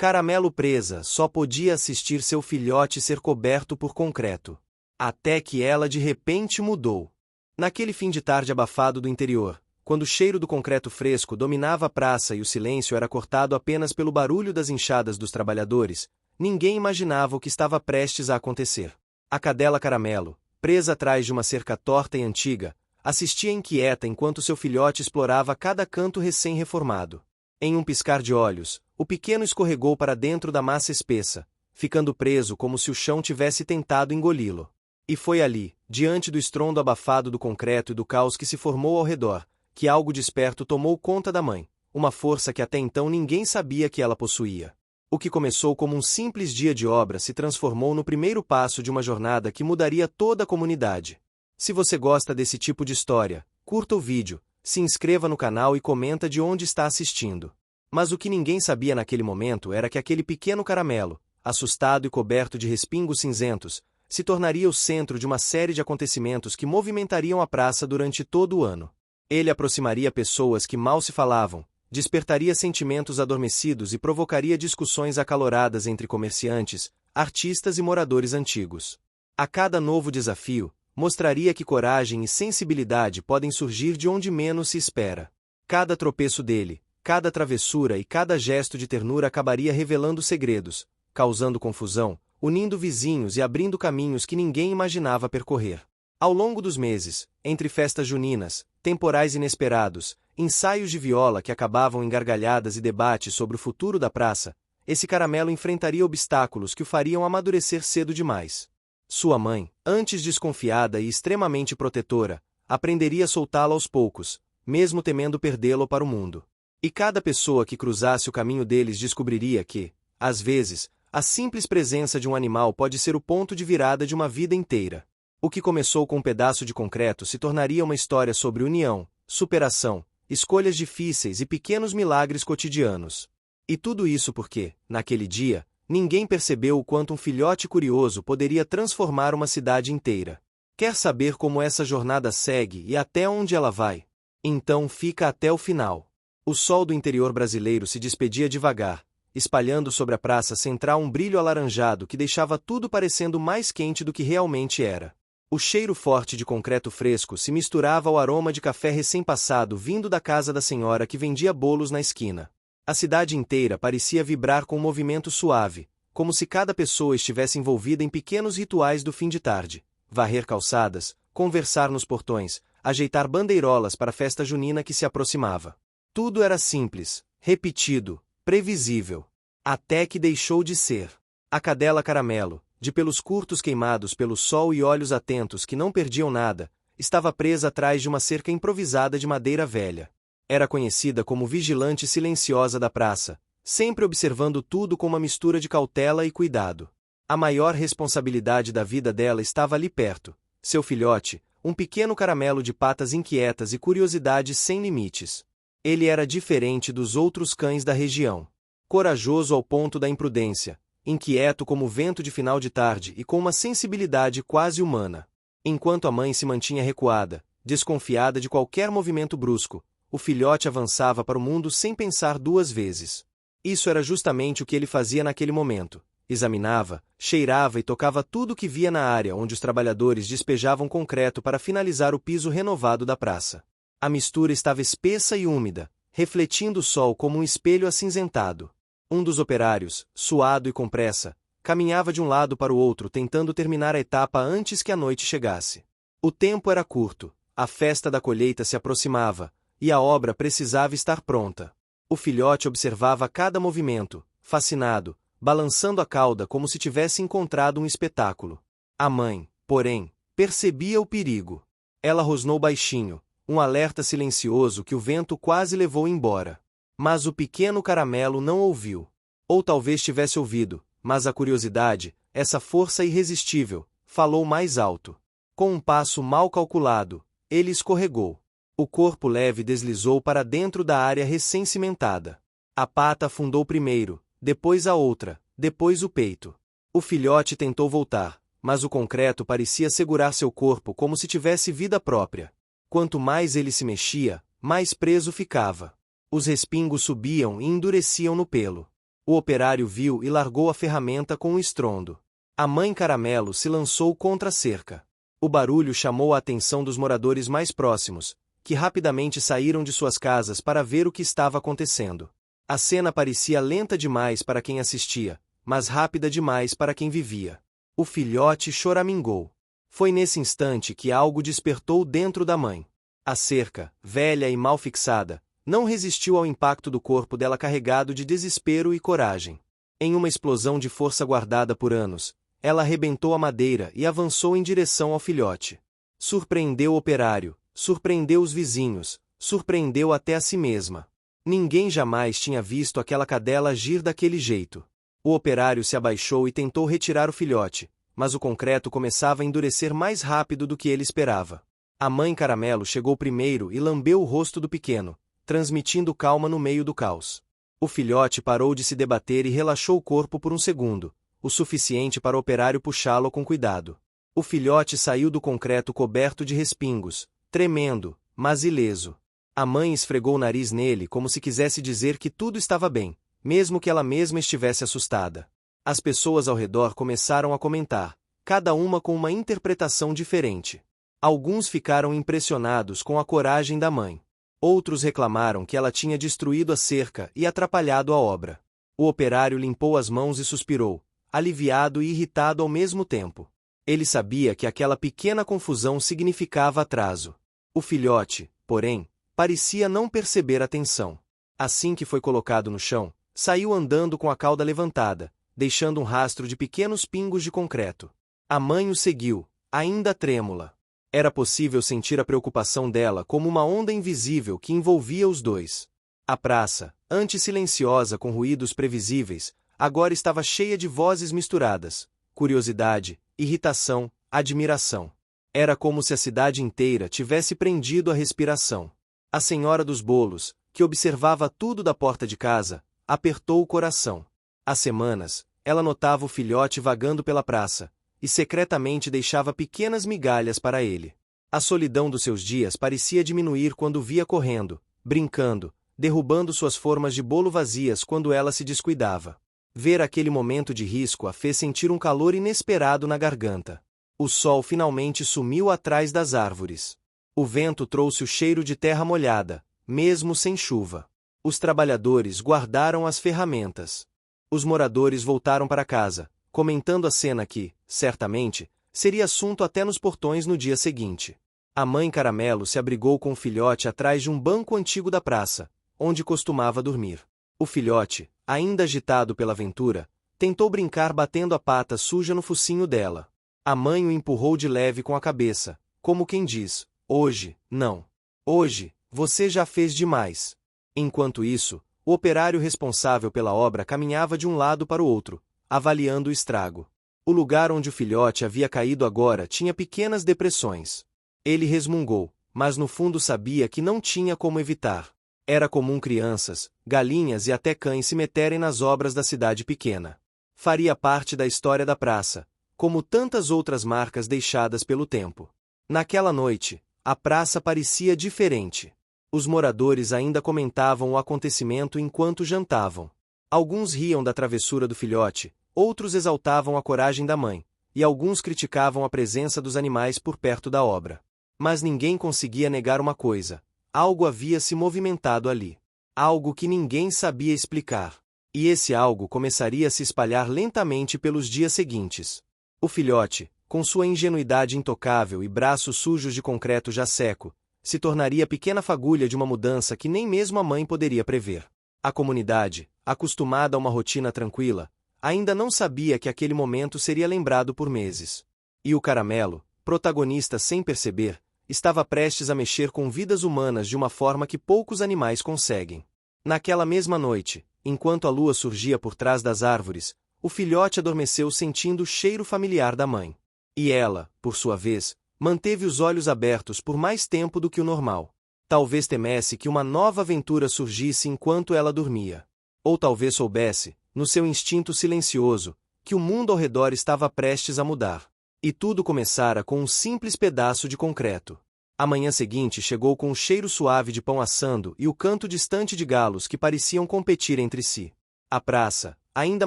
Caramelo presa só podia assistir seu filhote ser coberto por concreto. Até que ela de repente mudou. Naquele fim de tarde abafado do interior, quando o cheiro do concreto fresco dominava a praça e o silêncio era cortado apenas pelo barulho das enxadas dos trabalhadores, ninguém imaginava o que estava prestes a acontecer. A cadela Caramelo, presa atrás de uma cerca torta e antiga, assistia inquieta enquanto seu filhote explorava cada canto recém-reformado. Em um piscar de olhos, o pequeno escorregou para dentro da massa espessa, ficando preso como se o chão tivesse tentado engoli-lo. E foi ali, diante do estrondo abafado do concreto e do caos que se formou ao redor, que algo desperto tomou conta da mãe, uma força que até então ninguém sabia que ela possuía. O que começou como um simples dia de obra se transformou no primeiro passo de uma jornada que mudaria toda a comunidade. Se você gosta desse tipo de história, curta o vídeo, se inscreva no canal e comenta de onde está assistindo. Mas o que ninguém sabia naquele momento era que aquele pequeno Caramelo, assustado e coberto de respingos cinzentos, se tornaria o centro de uma série de acontecimentos que movimentariam a praça durante todo o ano. Ele aproximaria pessoas que mal se falavam, despertaria sentimentos adormecidos e provocaria discussões acaloradas entre comerciantes, artistas e moradores antigos. A cada novo desafio, mostraria que coragem e sensibilidade podem surgir de onde menos se espera. Cada tropeço dele, cada travessura e cada gesto de ternura acabaria revelando segredos, causando confusão, unindo vizinhos e abrindo caminhos que ninguém imaginava percorrer. Ao longo dos meses, entre festas juninas, temporais inesperados, ensaios de viola que acabavam em gargalhadas e debates sobre o futuro da praça, esse Caramelo enfrentaria obstáculos que o fariam amadurecer cedo demais. Sua mãe, antes desconfiada e extremamente protetora, aprenderia a soltá-lo aos poucos, mesmo temendo perdê-lo para o mundo. E cada pessoa que cruzasse o caminho deles descobriria que, às vezes, a simples presença de um animal pode ser o ponto de virada de uma vida inteira. O que começou com um pedaço de concreto se tornaria uma história sobre união, superação, escolhas difíceis e pequenos milagres cotidianos. E tudo isso porque, naquele dia, ninguém percebeu o quanto um filhote curioso poderia transformar uma cidade inteira. Quer saber como essa jornada segue e até onde ela vai? Então fica até o final. O sol do interior brasileiro se despedia devagar, espalhando sobre a praça central um brilho alaranjado que deixava tudo parecendo mais quente do que realmente era. O cheiro forte de concreto fresco se misturava ao aroma de café recém-passado vindo da casa da senhora que vendia bolos na esquina. A cidade inteira parecia vibrar com um movimento suave, como se cada pessoa estivesse envolvida em pequenos rituais do fim de tarde. Varrer calçadas, conversar nos portões, ajeitar bandeirolas para a festa junina que se aproximava. Tudo era simples, repetido, previsível. Até que deixou de ser. A cadela Caramelo, de pelos curtos queimados pelo sol e olhos atentos que não perdiam nada, estava presa atrás de uma cerca improvisada de madeira velha. Era conhecida como vigilante silenciosa da praça, sempre observando tudo com uma mistura de cautela e cuidado. A maior responsabilidade da vida dela estava ali perto, seu filhote, um pequeno Caramelo de patas inquietas e curiosidade sem limites. Ele era diferente dos outros cães da região. Corajoso ao ponto da imprudência, inquieto como o vento de final de tarde e com uma sensibilidade quase humana. Enquanto a mãe se mantinha recuada, desconfiada de qualquer movimento brusco, o filhote avançava para o mundo sem pensar duas vezes. Isso era justamente o que ele fazia naquele momento. Examinava, cheirava e tocava tudo o que via na área onde os trabalhadores despejavam concreto para finalizar o piso renovado da praça. A mistura estava espessa e úmida, refletindo o sol como um espelho acinzentado. Um dos operários, suado e com pressa, caminhava de um lado para o outro tentando terminar a etapa antes que a noite chegasse. O tempo era curto, a festa da colheita se aproximava, e a obra precisava estar pronta. O filhote observava cada movimento, fascinado, balançando a cauda como se tivesse encontrado um espetáculo. A mãe, porém, percebia o perigo. Ela rosnou baixinho, um alerta silencioso que o vento quase levou embora. Mas o pequeno Caramelo não ouviu. Ou talvez tivesse ouvido, mas a curiosidade, essa força irresistível, falou mais alto. Com um passo mal calculado, ele escorregou. O corpo leve deslizou para dentro da área recém-cimentada. A pata afundou primeiro, depois a outra, depois o peito. O filhote tentou voltar, mas o concreto parecia segurar seu corpo como se tivesse vida própria. Quanto mais ele se mexia, mais preso ficava. Os respingos subiam e endureciam no pelo. O operário viu e largou a ferramenta com um estrondo. A mãe Caramelo se lançou contra a cerca. O barulho chamou a atenção dos moradores mais próximos, que rapidamente saíram de suas casas para ver o que estava acontecendo. A cena parecia lenta demais para quem assistia, mas rápida demais para quem vivia. O filhote choramingou. Foi nesse instante que algo despertou dentro da mãe. A cerca, velha e mal fixada, não resistiu ao impacto do corpo dela carregado de desespero e coragem. Em uma explosão de força guardada por anos, ela arrebentou a madeira e avançou em direção ao filhote. Surpreendeu o operário, surpreendeu os vizinhos, surpreendeu até a si mesma. Ninguém jamais tinha visto aquela cadela agir daquele jeito. O operário se abaixou e tentou retirar o filhote, mas o concreto começava a endurecer mais rápido do que ele esperava. A mãe Caramelo chegou primeiro e lambeu o rosto do pequeno, transmitindo calma no meio do caos. O filhote parou de se debater e relaxou o corpo por um segundo, o suficiente para o operário puxá-lo com cuidado. O filhote saiu do concreto coberto de respingos, tremendo, mas ileso. A mãe esfregou o nariz nele como se quisesse dizer que tudo estava bem, mesmo que ela mesma estivesse assustada. As pessoas ao redor começaram a comentar, cada uma com uma interpretação diferente. Alguns ficaram impressionados com a coragem da mãe. Outros reclamaram que ela tinha destruído a cerca e atrapalhado a obra. O operário limpou as mãos e suspirou, aliviado e irritado ao mesmo tempo. Ele sabia que aquela pequena confusão significava atraso. O filhote, porém, parecia não perceber a tensão. Assim que foi colocado no chão, saiu andando com a cauda levantada, deixando um rastro de pequenos pingos de concreto. A mãe o seguiu, ainda trêmula. Era possível sentir a preocupação dela como uma onda invisível que envolvia os dois. A praça, antes silenciosa com ruídos previsíveis, agora estava cheia de vozes misturadas, curiosidade, irritação, admiração. Era como se a cidade inteira tivesse prendido a respiração. A senhora dos bolos, que observava tudo da porta de casa, apertou o coração. Há semanas, ela notava o filhote vagando pela praça, e secretamente deixava pequenas migalhas para ele. A solidão dos seus dias parecia diminuir quando o via correndo, brincando, derrubando suas formas de bolo vazias quando ela se descuidava. Ver aquele momento de risco a fez sentir um calor inesperado na garganta. O sol finalmente sumiu atrás das árvores. O vento trouxe o cheiro de terra molhada, mesmo sem chuva. Os trabalhadores guardaram as ferramentas. Os moradores voltaram para casa, comentando a cena que, certamente, seria assunto até nos portões no dia seguinte. A mãe Caramelo se abrigou com o filhote atrás de um banco antigo da praça, onde costumava dormir. O filhote, ainda agitado pela aventura, tentou brincar batendo a pata suja no focinho dela. A mãe o empurrou de leve com a cabeça, como quem diz, hoje, não. Hoje, você já fez demais. Enquanto isso, o operário responsável pela obra caminhava de um lado para o outro, avaliando o estrago. O lugar onde o filhote havia caído agora tinha pequenas depressões. Ele resmungou, mas no fundo sabia que não tinha como evitar. Era comum crianças, galinhas e até cães se meterem nas obras da cidade pequena. Faria parte da história da praça, como tantas outras marcas deixadas pelo tempo. Naquela noite, a praça parecia diferente. Os moradores ainda comentavam o acontecimento enquanto jantavam. Alguns riam da travessura do filhote, outros exaltavam a coragem da mãe, e alguns criticavam a presença dos animais por perto da obra. Mas ninguém conseguia negar uma coisa: algo havia se movimentado ali. Algo que ninguém sabia explicar. E esse algo começaria a se espalhar lentamente pelos dias seguintes. O filhote, com sua ingenuidade intocável e braços sujos de concreto já seco, se tornaria a pequena fagulha de uma mudança que nem mesmo a mãe poderia prever. A comunidade, acostumada a uma rotina tranquila, ainda não sabia que aquele momento seria lembrado por meses. E o Caramelo, protagonista sem perceber, estava prestes a mexer com vidas humanas de uma forma que poucos animais conseguem. Naquela mesma noite, enquanto a lua surgia por trás das árvores, o filhote adormeceu sentindo o cheiro familiar da mãe. E ela, por sua vez, manteve os olhos abertos por mais tempo do que o normal. Talvez temesse que uma nova aventura surgisse enquanto ela dormia. Ou talvez soubesse, no seu instinto silencioso, que o mundo ao redor estava prestes a mudar. E tudo começara com um simples pedaço de concreto. A manhã seguinte chegou com um cheiro suave de pão assando e o canto distante de galos que pareciam competir entre si. A praça, ainda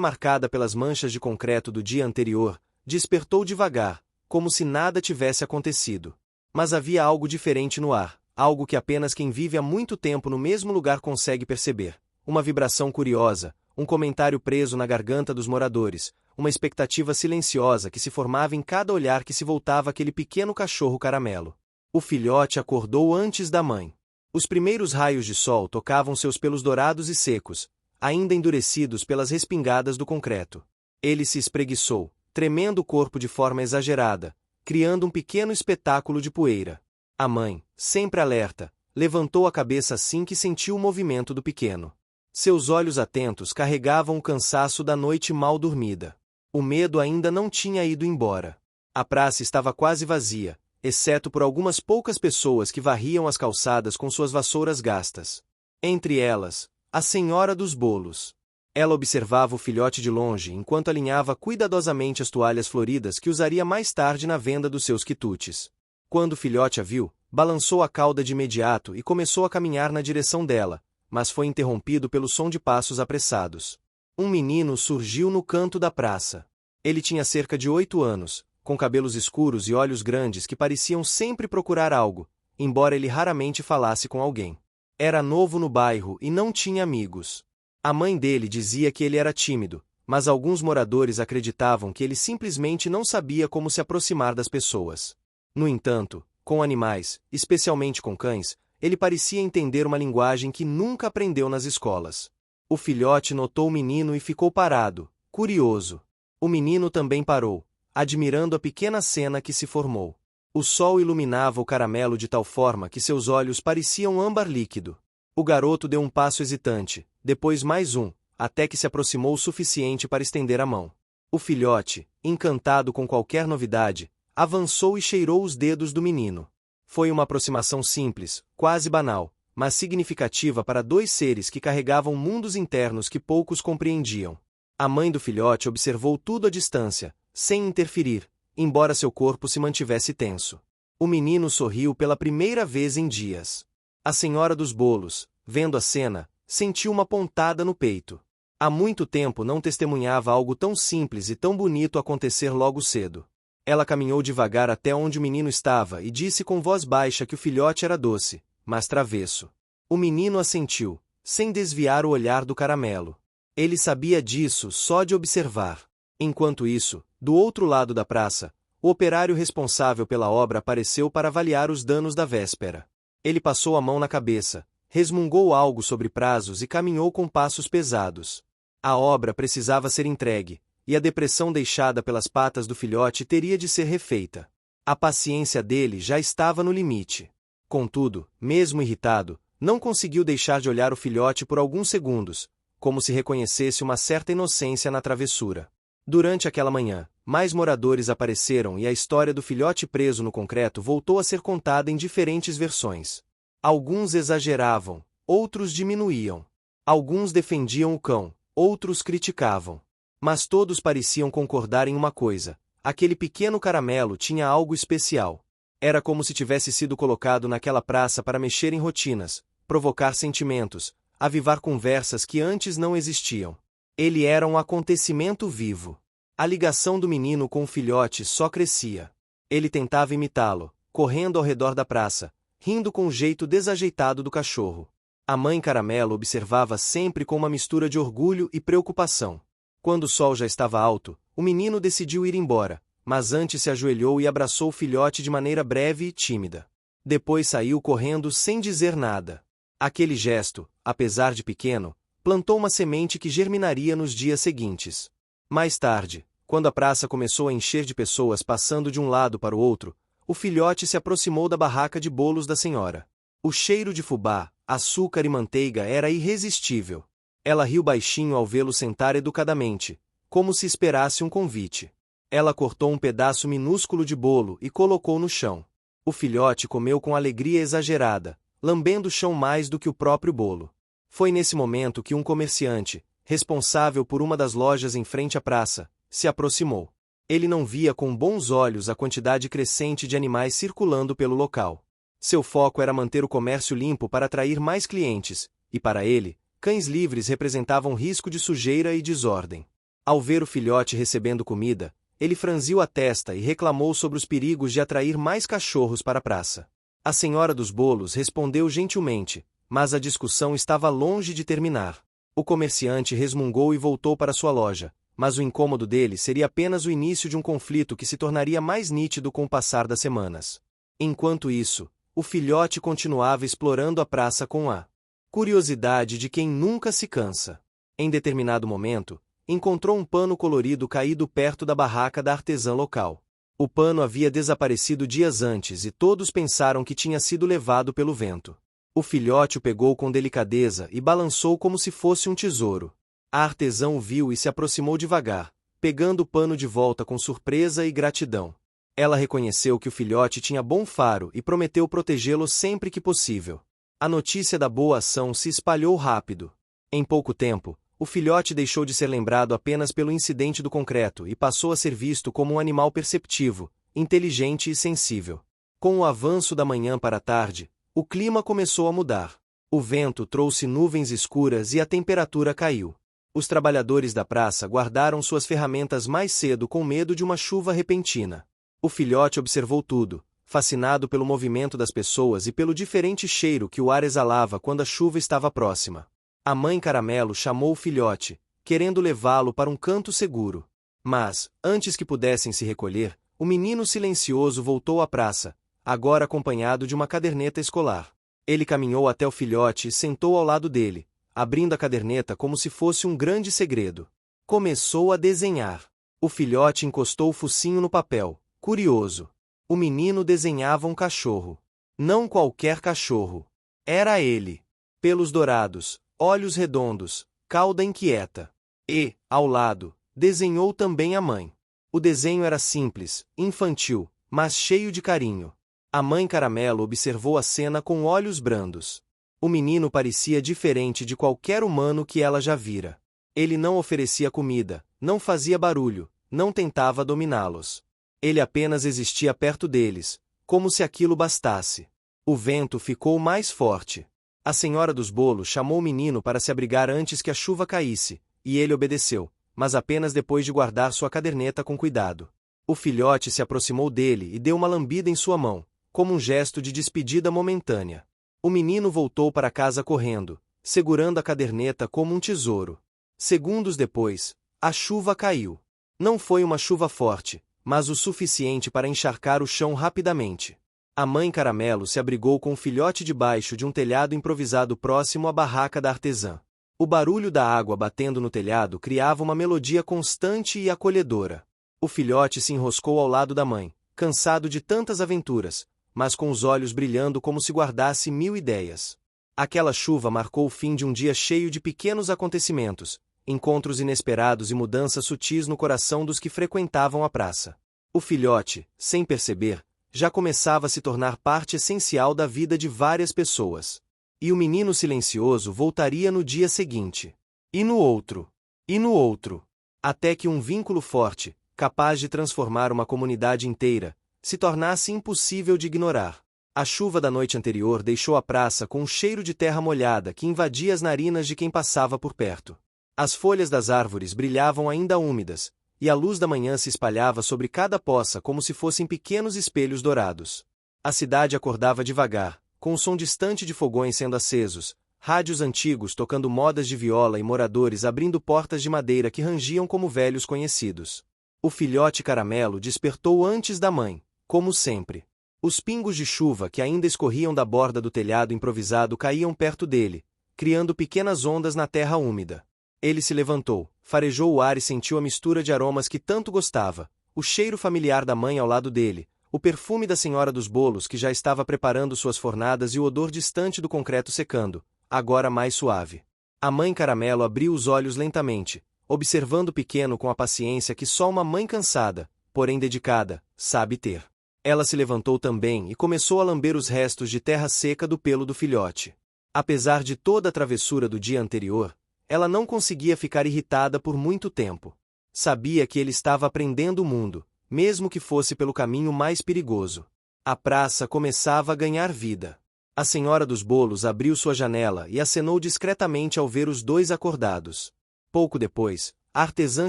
marcada pelas manchas de concreto do dia anterior, despertou devagar, como se nada tivesse acontecido. Mas havia algo diferente no ar, algo que apenas quem vive há muito tempo no mesmo lugar consegue perceber. Uma vibração curiosa, um comentário preso na garganta dos moradores, uma expectativa silenciosa que se formava em cada olhar que se voltava àquele pequeno cachorro caramelo. O filhote acordou antes da mãe. Os primeiros raios de sol tocavam seus pelos dourados e secos, ainda endurecidos pelas respingadas do concreto. Ele se espreguiçou, tremendo o corpo de forma exagerada, criando um pequeno espetáculo de poeira. A mãe, sempre alerta, levantou a cabeça assim que sentiu o movimento do pequeno. Seus olhos atentos carregavam o cansaço da noite mal dormida. O medo ainda não tinha ido embora. A praça estava quase vazia, exceto por algumas poucas pessoas que varriam as calçadas com suas vassouras gastas. Entre elas, a senhora dos bolos. Ela observava o filhote de longe enquanto alinhava cuidadosamente as toalhas floridas que usaria mais tarde na venda dos seus quitutes. Quando o filhote a viu, balançou a cauda de imediato e começou a caminhar na direção dela, mas foi interrompido pelo som de passos apressados. Um menino surgiu no canto da praça. Ele tinha cerca de 8 anos, com cabelos escuros e olhos grandes que pareciam sempre procurar algo, embora ele raramente falasse com alguém. Era novo no bairro e não tinha amigos. A mãe dele dizia que ele era tímido, mas alguns moradores acreditavam que ele simplesmente não sabia como se aproximar das pessoas. No entanto, com animais, especialmente com cães, ele parecia entender uma linguagem que nunca aprendeu nas escolas. O filhote notou o menino e ficou parado, curioso. O menino também parou, admirando a pequena cena que se formou. O sol iluminava o caramelo de tal forma que seus olhos pareciam âmbar líquido. O garoto deu um passo hesitante, depois mais um, até que se aproximou o suficiente para estender a mão. O filhote, encantado com qualquer novidade, avançou e cheirou os dedos do menino. Foi uma aproximação simples, quase banal, mas significativa para dois seres que carregavam mundos internos que poucos compreendiam. A mãe do filhote observou tudo à distância, sem interferir, embora seu corpo se mantivesse tenso. O menino sorriu pela primeira vez em dias. A senhora dos bolos, vendo a cena, sentiu uma pontada no peito. Há muito tempo não testemunhava algo tão simples e tão bonito acontecer logo cedo. Ela caminhou devagar até onde o menino estava e disse com voz baixa que o filhote era doce, mas travesso. O menino assentiu, sem desviar o olhar do caramelo. Ele sabia disso só de observar. Enquanto isso, do outro lado da praça, o operário responsável pela obra apareceu para avaliar os danos da véspera. Ele passou a mão na cabeça, resmungou algo sobre prazos e caminhou com passos pesados. A obra precisava ser entregue, e a depressão deixada pelas patas do filhote teria de ser refeita. A paciência dele já estava no limite. Contudo, mesmo irritado, não conseguiu deixar de olhar o filhote por alguns segundos, como se reconhecesse uma certa inocência na travessura. Durante aquela manhã, mais moradores apareceram e a história do filhote preso no concreto voltou a ser contada em diferentes versões. Alguns exageravam, outros diminuíam. Alguns defendiam o cão, outros criticavam. Mas todos pareciam concordar em uma coisa: aquele pequeno caramelo tinha algo especial. Era como se tivesse sido colocado naquela praça para mexer em rotinas, provocar sentimentos, avivar conversas que antes não existiam. Ele era um acontecimento vivo. A ligação do menino com o filhote só crescia. Ele tentava imitá-lo, correndo ao redor da praça, rindo com o jeito desajeitado do cachorro. A mãe caramelo observava sempre com uma mistura de orgulho e preocupação. Quando o sol já estava alto, o menino decidiu ir embora, mas antes se ajoelhou e abraçou o filhote de maneira breve e tímida. Depois saiu correndo sem dizer nada. Aquele gesto, apesar de pequeno, plantou uma semente que germinaria nos dias seguintes. Mais tarde, quando a praça começou a encher de pessoas passando de um lado para o outro, o filhote se aproximou da barraca de bolos da senhora. O cheiro de fubá, açúcar e manteiga era irresistível. Ela riu baixinho ao vê-lo sentar educadamente, como se esperasse um convite. Ela cortou um pedaço minúsculo de bolo e colocou no chão. O filhote comeu com alegria exagerada, lambendo o chão mais do que o próprio bolo. Foi nesse momento que um comerciante, responsável por uma das lojas em frente à praça, se aproximou. Ele não via com bons olhos a quantidade crescente de animais circulando pelo local. Seu foco era manter o comércio limpo para atrair mais clientes, e para ele, cães livres representavam risco de sujeira e desordem. Ao ver o filhote recebendo comida, ele franziu a testa e reclamou sobre os perigos de atrair mais cachorros para a praça. A senhora dos bolos respondeu gentilmente, mas a discussão estava longe de terminar. O comerciante resmungou e voltou para sua loja, mas o incômodo dele seria apenas o início de um conflito que se tornaria mais nítido com o passar das semanas. Enquanto isso, o filhote continuava explorando a praça com a curiosidade de quem nunca se cansa. Em determinado momento, encontrou um pano colorido caído perto da barraca da artesã local. O pano havia desaparecido dias antes e todos pensaram que tinha sido levado pelo vento. O filhote o pegou com delicadeza e balançou como se fosse um tesouro. A artesã o viu e se aproximou devagar, pegando o pano de volta com surpresa e gratidão. Ela reconheceu que o filhote tinha bom faro e prometeu protegê-lo sempre que possível. A notícia da boa ação se espalhou rápido. Em pouco tempo, o filhote deixou de ser lembrado apenas pelo incidente do concreto e passou a ser visto como um animal perceptivo, inteligente e sensível. Com o avanço da manhã para a tarde, o clima começou a mudar. O vento trouxe nuvens escuras e a temperatura caiu. Os trabalhadores da praça guardaram suas ferramentas mais cedo com medo de uma chuva repentina. O filhote observou tudo, fascinado pelo movimento das pessoas e pelo diferente cheiro que o ar exalava quando a chuva estava próxima. A mãe Caramelo chamou o filhote, querendo levá-lo para um canto seguro. Mas, antes que pudessem se recolher, o menino silencioso voltou à praça, agora acompanhado de uma caderneta escolar. Ele caminhou até o filhote e sentou ao lado dele, abrindo a caderneta como se fosse um grande segredo. Começou a desenhar. O filhote encostou o focinho no papel, curioso. O menino desenhava um cachorro. Não qualquer cachorro. Era ele. Pelos dourados, olhos redondos, cauda inquieta. E, ao lado, desenhou também a mãe. O desenho era simples, infantil, mas cheio de carinho. A mãe Caramelo observou a cena com olhos brandos. O menino parecia diferente de qualquer humano que ela já vira. Ele não oferecia comida, não fazia barulho, não tentava dominá-los. Ele apenas existia perto deles, como se aquilo bastasse. O vento ficou mais forte. A senhora dos bolos chamou o menino para se abrigar antes que a chuva caísse, e ele obedeceu, mas apenas depois de guardar sua caderneta com cuidado. O filhote se aproximou dele e deu uma lambida em sua mão, como um gesto de despedida momentânea. O menino voltou para casa correndo, segurando a caderneta como um tesouro. Segundos depois, a chuva caiu. Não foi uma chuva forte, mas o suficiente para encharcar o chão rapidamente. A mãe Caramelo se abrigou com o filhote debaixo de um telhado improvisado próximo à barraca da artesã. O barulho da água batendo no telhado criava uma melodia constante e acolhedora. O filhote se enroscou ao lado da mãe, cansado de tantas aventuras, mas com os olhos brilhando como se guardasse 1000 ideias. Aquela chuva marcou o fim de um dia cheio de pequenos acontecimentos, encontros inesperados e mudanças sutis no coração dos que frequentavam a praça. O filhote, sem perceber, já começava a se tornar parte essencial da vida de várias pessoas. E o menino silencioso voltaria no dia seguinte. E no outro. E no outro. Até que um vínculo forte, capaz de transformar uma comunidade inteira, se tornasse impossível de ignorar. A chuva da noite anterior deixou a praça com um cheiro de terra molhada que invadia as narinas de quem passava por perto. As folhas das árvores brilhavam ainda úmidas, e a luz da manhã se espalhava sobre cada poça como se fossem pequenos espelhos dourados. A cidade acordava devagar, com o som distante de fogões sendo acesos, rádios antigos tocando modas de viola e moradores abrindo portas de madeira que rangiam como velhos conhecidos. O filhote Caramelo despertou antes da mãe, como sempre. Os pingos de chuva que ainda escorriam da borda do telhado improvisado caíam perto dele, criando pequenas ondas na terra úmida. Ele se levantou, farejou o ar e sentiu a mistura de aromas que tanto gostava, o cheiro familiar da mãe ao lado dele, o perfume da senhora dos bolos que já estava preparando suas fornadas e o odor distante do concreto secando, agora mais suave. A mãe Caramelo abriu os olhos lentamente, observando o pequeno com a paciência que só uma mãe cansada, porém dedicada, sabe ter. Ela se levantou também e começou a lamber os restos de terra seca do pelo do filhote. Apesar de toda a travessura do dia anterior, ela não conseguia ficar irritada por muito tempo. Sabia que ele estava aprendendo o mundo, mesmo que fosse pelo caminho mais perigoso. A praça começava a ganhar vida. A senhora dos bolos abriu sua janela e acenou discretamente ao ver os dois acordados. Pouco depois, a artesã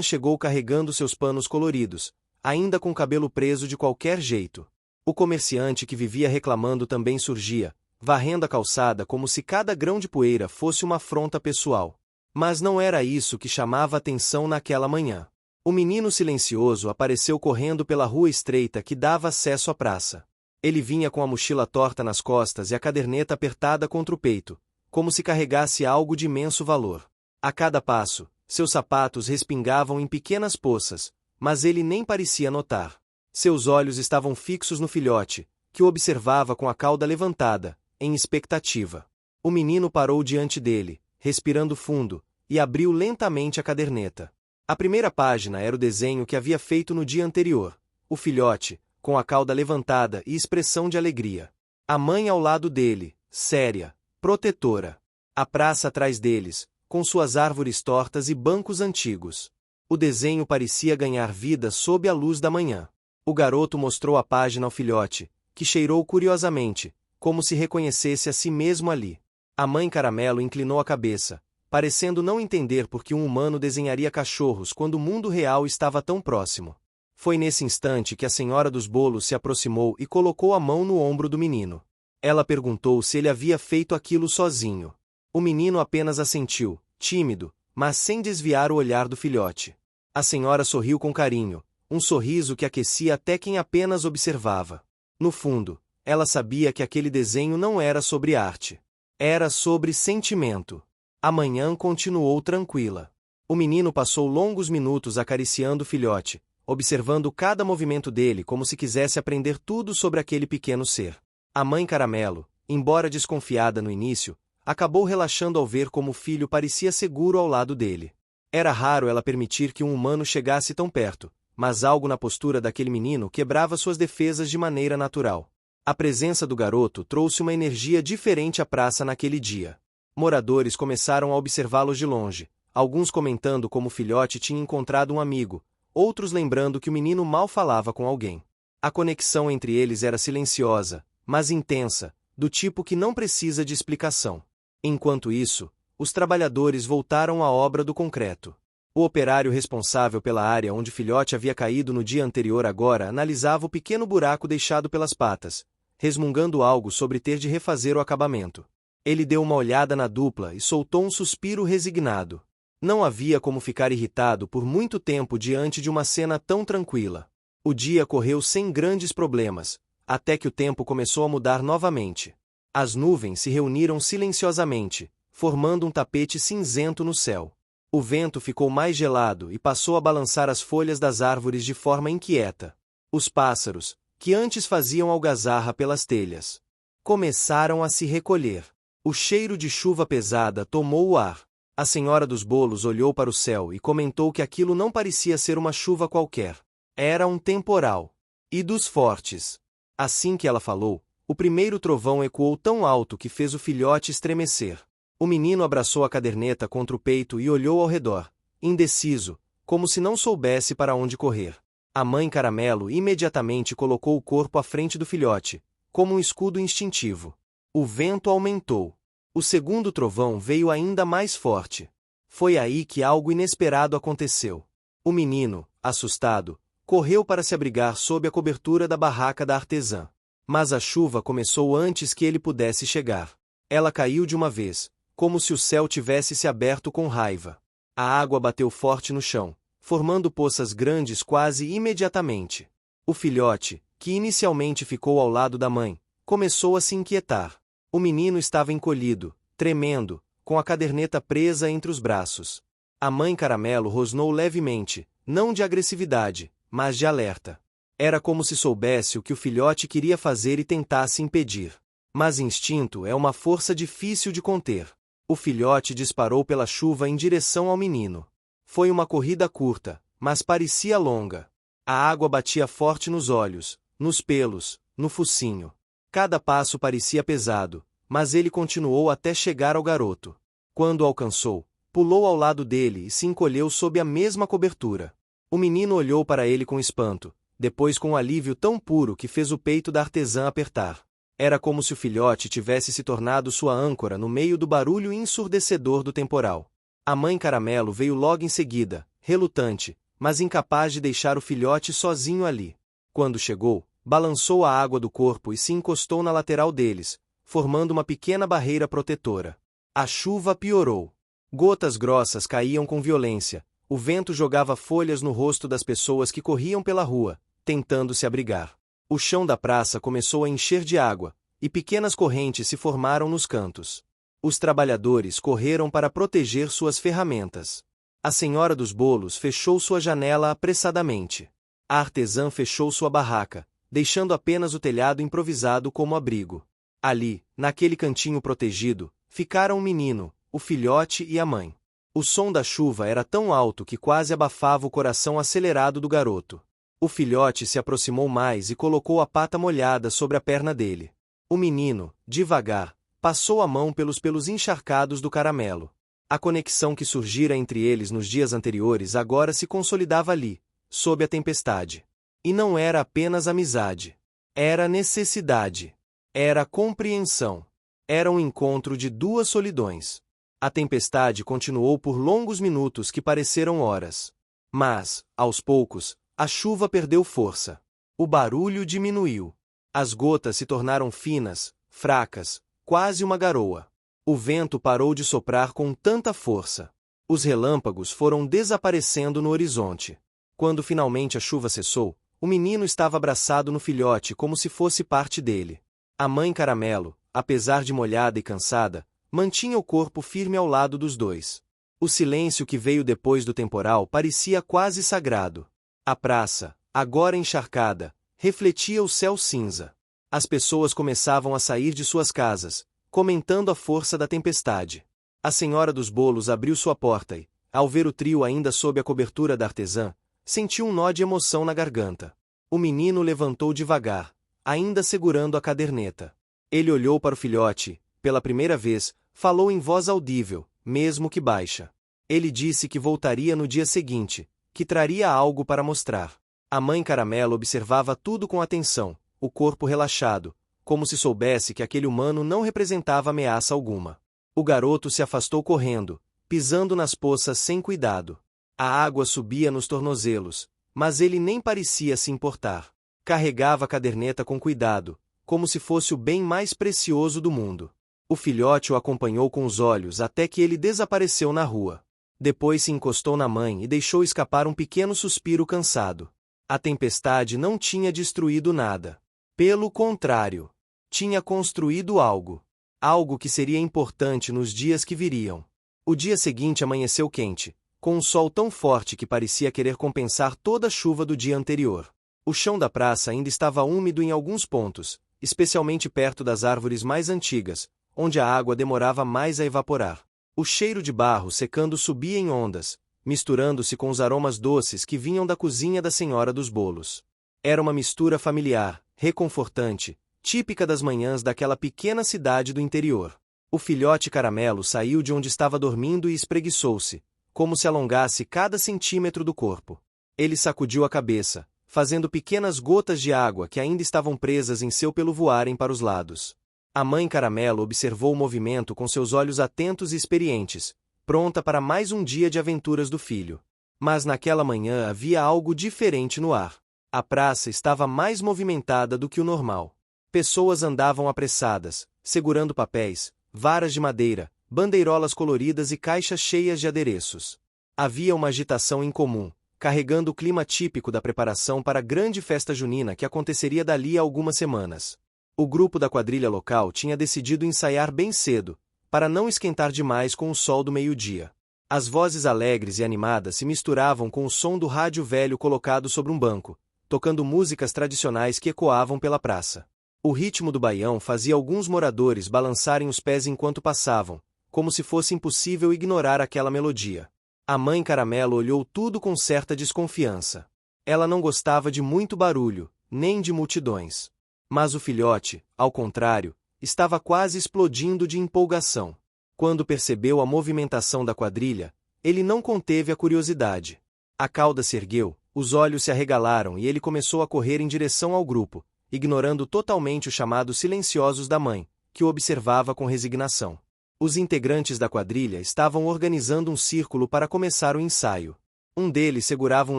chegou carregando seus panos coloridos, ainda com o cabelo preso de qualquer jeito. O comerciante que vivia reclamando também surgia, varrendo a calçada como se cada grão de poeira fosse uma afronta pessoal. Mas não era isso que chamava atenção naquela manhã. O menino silencioso apareceu correndo pela rua estreita que dava acesso à praça. Ele vinha com a mochila torta nas costas e a caderneta apertada contra o peito, como se carregasse algo de imenso valor. A cada passo, seus sapatos respingavam em pequenas poças, mas ele nem parecia notar. Seus olhos estavam fixos no filhote, que o observava com a cauda levantada, em expectativa. O menino parou diante dele, respirando fundo, e abriu lentamente a caderneta. A primeira página era o desenho que havia feito no dia anterior. O filhote, com a cauda levantada e expressão de alegria. A mãe ao lado dele, séria, protetora. A praça atrás deles, com suas árvores tortas e bancos antigos. O desenho parecia ganhar vida sob a luz da manhã. O garoto mostrou a página ao filhote, que cheirou curiosamente, como se reconhecesse a si mesmo ali. A mãe Caramelo inclinou a cabeça, parecendo não entender por que um humano desenharia cachorros quando o mundo real estava tão próximo. Foi nesse instante que a senhora dos bolos se aproximou e colocou a mão no ombro do menino. Ela perguntou se ele havia feito aquilo sozinho. O menino apenas assentiu, tímido, mas sem desviar o olhar do filhote. A senhora sorriu com carinho, um sorriso que aquecia até quem apenas observava. No fundo, ela sabia que aquele desenho não era sobre arte. Era sobre sentimento. A manhã continuou tranquila. O menino passou longos minutos acariciando o filhote, observando cada movimento dele como se quisesse aprender tudo sobre aquele pequeno ser. A mãe Caramelo, embora desconfiada no início, acabou relaxando ao ver como o filho parecia seguro ao lado dele. Era raro ela permitir que um humano chegasse tão perto, mas algo na postura daquele menino quebrava suas defesas de maneira natural. A presença do garoto trouxe uma energia diferente à praça naquele dia. Moradores começaram a observá-los de longe, alguns comentando como o filhote tinha encontrado um amigo, outros lembrando que o menino mal falava com alguém. A conexão entre eles era silenciosa, mas intensa, do tipo que não precisa de explicação. Enquanto isso, os trabalhadores voltaram à obra do concreto. O operário responsável pela área onde o filhote havia caído no dia anterior agora analisava o pequeno buraco deixado pelas patas, resmungando algo sobre ter de refazer o acabamento. Ele deu uma olhada na dupla e soltou um suspiro resignado. Não havia como ficar irritado por muito tempo diante de uma cena tão tranquila. O dia correu sem grandes problemas, até que o tempo começou a mudar novamente. As nuvens se reuniram silenciosamente, formando um tapete cinzento no céu. O vento ficou mais gelado e passou a balançar as folhas das árvores de forma inquieta. Os pássaros, que antes faziam algazarra pelas telhas, começaram a se recolher. O cheiro de chuva pesada tomou o ar. A senhora dos bolos olhou para o céu e comentou que aquilo não parecia ser uma chuva qualquer. Era um temporal. E dos fortes. Assim que ela falou, o primeiro trovão ecoou tão alto que fez o filhote estremecer. O menino abraçou a caderneta contra o peito e olhou ao redor, indeciso, como se não soubesse para onde correr. A mãe Caramelo imediatamente colocou o corpo à frente do filhote, como um escudo instintivo. O vento aumentou. O segundo trovão veio ainda mais forte. Foi aí que algo inesperado aconteceu. O menino, assustado, correu para se abrigar sob a cobertura da barraca da artesã. Mas a chuva começou antes que ele pudesse chegar. Ela caiu de uma vez, como se o céu tivesse se aberto com raiva. A água bateu forte no chão, formando poças grandes quase imediatamente. O filhote, que inicialmente ficou ao lado da mãe, começou a se inquietar. O menino estava encolhido, tremendo, com a caderneta presa entre os braços. A mãe Caramelo rosnou levemente, não de agressividade, mas de alerta. Era como se soubesse o que o filhote queria fazer e tentasse impedir. Mas instinto é uma força difícil de conter. O filhote disparou pela chuva em direção ao menino. Foi uma corrida curta, mas parecia longa. A água batia forte nos olhos, nos pelos, no focinho. Cada passo parecia pesado, mas ele continuou até chegar ao garoto. Quando o alcançou, pulou ao lado dele e se encolheu sob a mesma cobertura. O menino olhou para ele com espanto, depois com um alívio tão puro que fez o peito da artesã apertar. Era como se o filhote tivesse se tornado sua âncora no meio do barulho ensurdecedor do temporal. A mãe Caramelo veio logo em seguida, relutante, mas incapaz de deixar o filhote sozinho ali. Quando chegou, balançou a água do corpo e se encostou na lateral deles, formando uma pequena barreira protetora. A chuva piorou. Gotas grossas caíam com violência, o vento jogava folhas no rosto das pessoas que corriam pela rua, tentando se abrigar. O chão da praça começou a encher de água, e pequenas correntes se formaram nos cantos. Os trabalhadores correram para proteger suas ferramentas. A senhora dos bolos fechou sua janela apressadamente. A artesã fechou sua barraca, deixando apenas o telhado improvisado como abrigo. Ali, naquele cantinho protegido, ficaram o menino, o filhote e a mãe. O som da chuva era tão alto que quase abafava o coração acelerado do garoto. O filhote se aproximou mais e colocou a pata molhada sobre a perna dele. O menino, devagar, passou a mão pelos pelos encharcados do Caramelo. A conexão que surgira entre eles nos dias anteriores agora se consolidava ali, sob a tempestade. E não era apenas amizade. Era necessidade. Era compreensão. Era um encontro de duas solidões. A tempestade continuou por longos minutos que pareceram horas. Mas, aos poucos, a chuva perdeu força. O barulho diminuiu. As gotas se tornaram finas, fracas, quase uma garoa. O vento parou de soprar com tanta força. Os relâmpagos foram desaparecendo no horizonte. Quando finalmente a chuva cessou, o menino estava abraçado no filhote como se fosse parte dele. A mãe Caramelo, apesar de molhada e cansada, mantinha o corpo firme ao lado dos dois. O silêncio que veio depois do temporal parecia quase sagrado. A praça, agora encharcada, refletia o céu cinza. As pessoas começavam a sair de suas casas, comentando a força da tempestade. A senhora dos bolos abriu sua porta e, ao ver o trio ainda sob a cobertura da artesã, sentiu um nó de emoção na garganta. O menino levantou devagar, ainda segurando a caderneta. Ele olhou para o filhote, pela primeira vez, falou em voz audível, mesmo que baixa. Ele disse que voltaria no dia seguinte, que traria algo para mostrar. A mãe Caramelo observava tudo com atenção, o corpo relaxado, como se soubesse que aquele humano não representava ameaça alguma. O garoto se afastou correndo, pisando nas poças sem cuidado. A água subia nos tornozelos, mas ele nem parecia se importar. Carregava a caderneta com cuidado, como se fosse o bem mais precioso do mundo. O filhote o acompanhou com os olhos até que ele desapareceu na rua. Depois se encostou na mãe e deixou escapar um pequeno suspiro cansado. A tempestade não tinha destruído nada. Pelo contrário, tinha construído algo. Algo que seria importante nos dias que viriam. O dia seguinte amanheceu quente, com um sol tão forte que parecia querer compensar toda a chuva do dia anterior. O chão da praça ainda estava úmido em alguns pontos, especialmente perto das árvores mais antigas, onde a água demorava mais a evaporar. O cheiro de barro secando subia em ondas, misturando-se com os aromas doces que vinham da cozinha da senhora dos bolos. Era uma mistura familiar, reconfortante, típica das manhãs daquela pequena cidade do interior. O filhote Caramelo saiu de onde estava dormindo e espreguiçou-se, como se alongasse cada centímetro do corpo. Ele sacudiu a cabeça, fazendo pequenas gotas de água que ainda estavam presas em seu pelo voarem para os lados. A mãe Caramelo observou o movimento com seus olhos atentos e experientes, pronta para mais um dia de aventuras do filho. Mas naquela manhã havia algo diferente no ar. A praça estava mais movimentada do que o normal. Pessoas andavam apressadas, segurando papéis, varas de madeira, bandeirolas coloridas e caixas cheias de adereços. Havia uma agitação incomum, carregando o clima típico da preparação para a grande festa junina que aconteceria dali a algumas semanas. O grupo da quadrilha local tinha decidido ensaiar bem cedo, para não esquentar demais com o sol do meio-dia. As vozes alegres e animadas se misturavam com o som do rádio velho colocado sobre um banco, tocando músicas tradicionais que ecoavam pela praça. O ritmo do baião fazia alguns moradores balançarem os pés enquanto passavam, como se fosse impossível ignorar aquela melodia. A mãe Caramelo olhou tudo com certa desconfiança. Ela não gostava de muito barulho, nem de multidões. Mas o filhote, ao contrário, estava quase explodindo de empolgação. Quando percebeu a movimentação da quadrilha, ele não conteve a curiosidade. A cauda se ergueu, os olhos se arregalaram e ele começou a correr em direção ao grupo, ignorando totalmente os chamados silenciosos da mãe, que o observava com resignação. Os integrantes da quadrilha estavam organizando um círculo para começar o ensaio. Um deles segurava um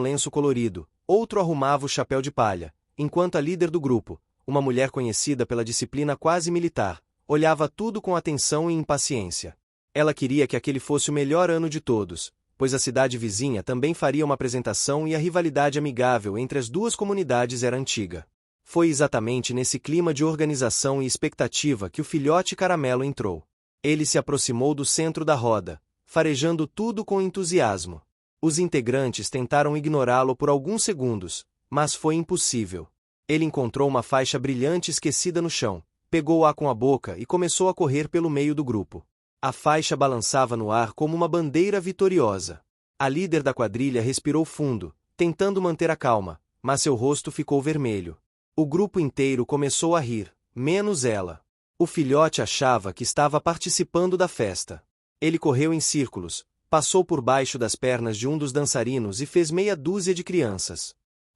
lenço colorido, outro arrumava o chapéu de palha, enquanto a líder do grupo, uma mulher conhecida pela disciplina quase militar, olhava tudo com atenção e impaciência. Ela queria que aquele fosse o melhor ano de todos, pois a cidade vizinha também faria uma apresentação e a rivalidade amigável entre as duas comunidades era antiga. Foi exatamente nesse clima de organização e expectativa que o filhote Caramelo entrou. Ele se aproximou do centro da roda, farejando tudo com entusiasmo. Os integrantes tentaram ignorá-lo por alguns segundos, mas foi impossível. Ele encontrou uma faixa brilhante esquecida no chão, pegou-a com a boca e começou a correr pelo meio do grupo. A faixa balançava no ar como uma bandeira vitoriosa. A líder da quadrilha respirou fundo, tentando manter a calma, mas seu rosto ficou vermelho. O grupo inteiro começou a rir, menos ela. O filhote achava que estava participando da festa. Ele correu em círculos, passou por baixo das pernas de um dos dançarinos e fez meia dúzia de crianças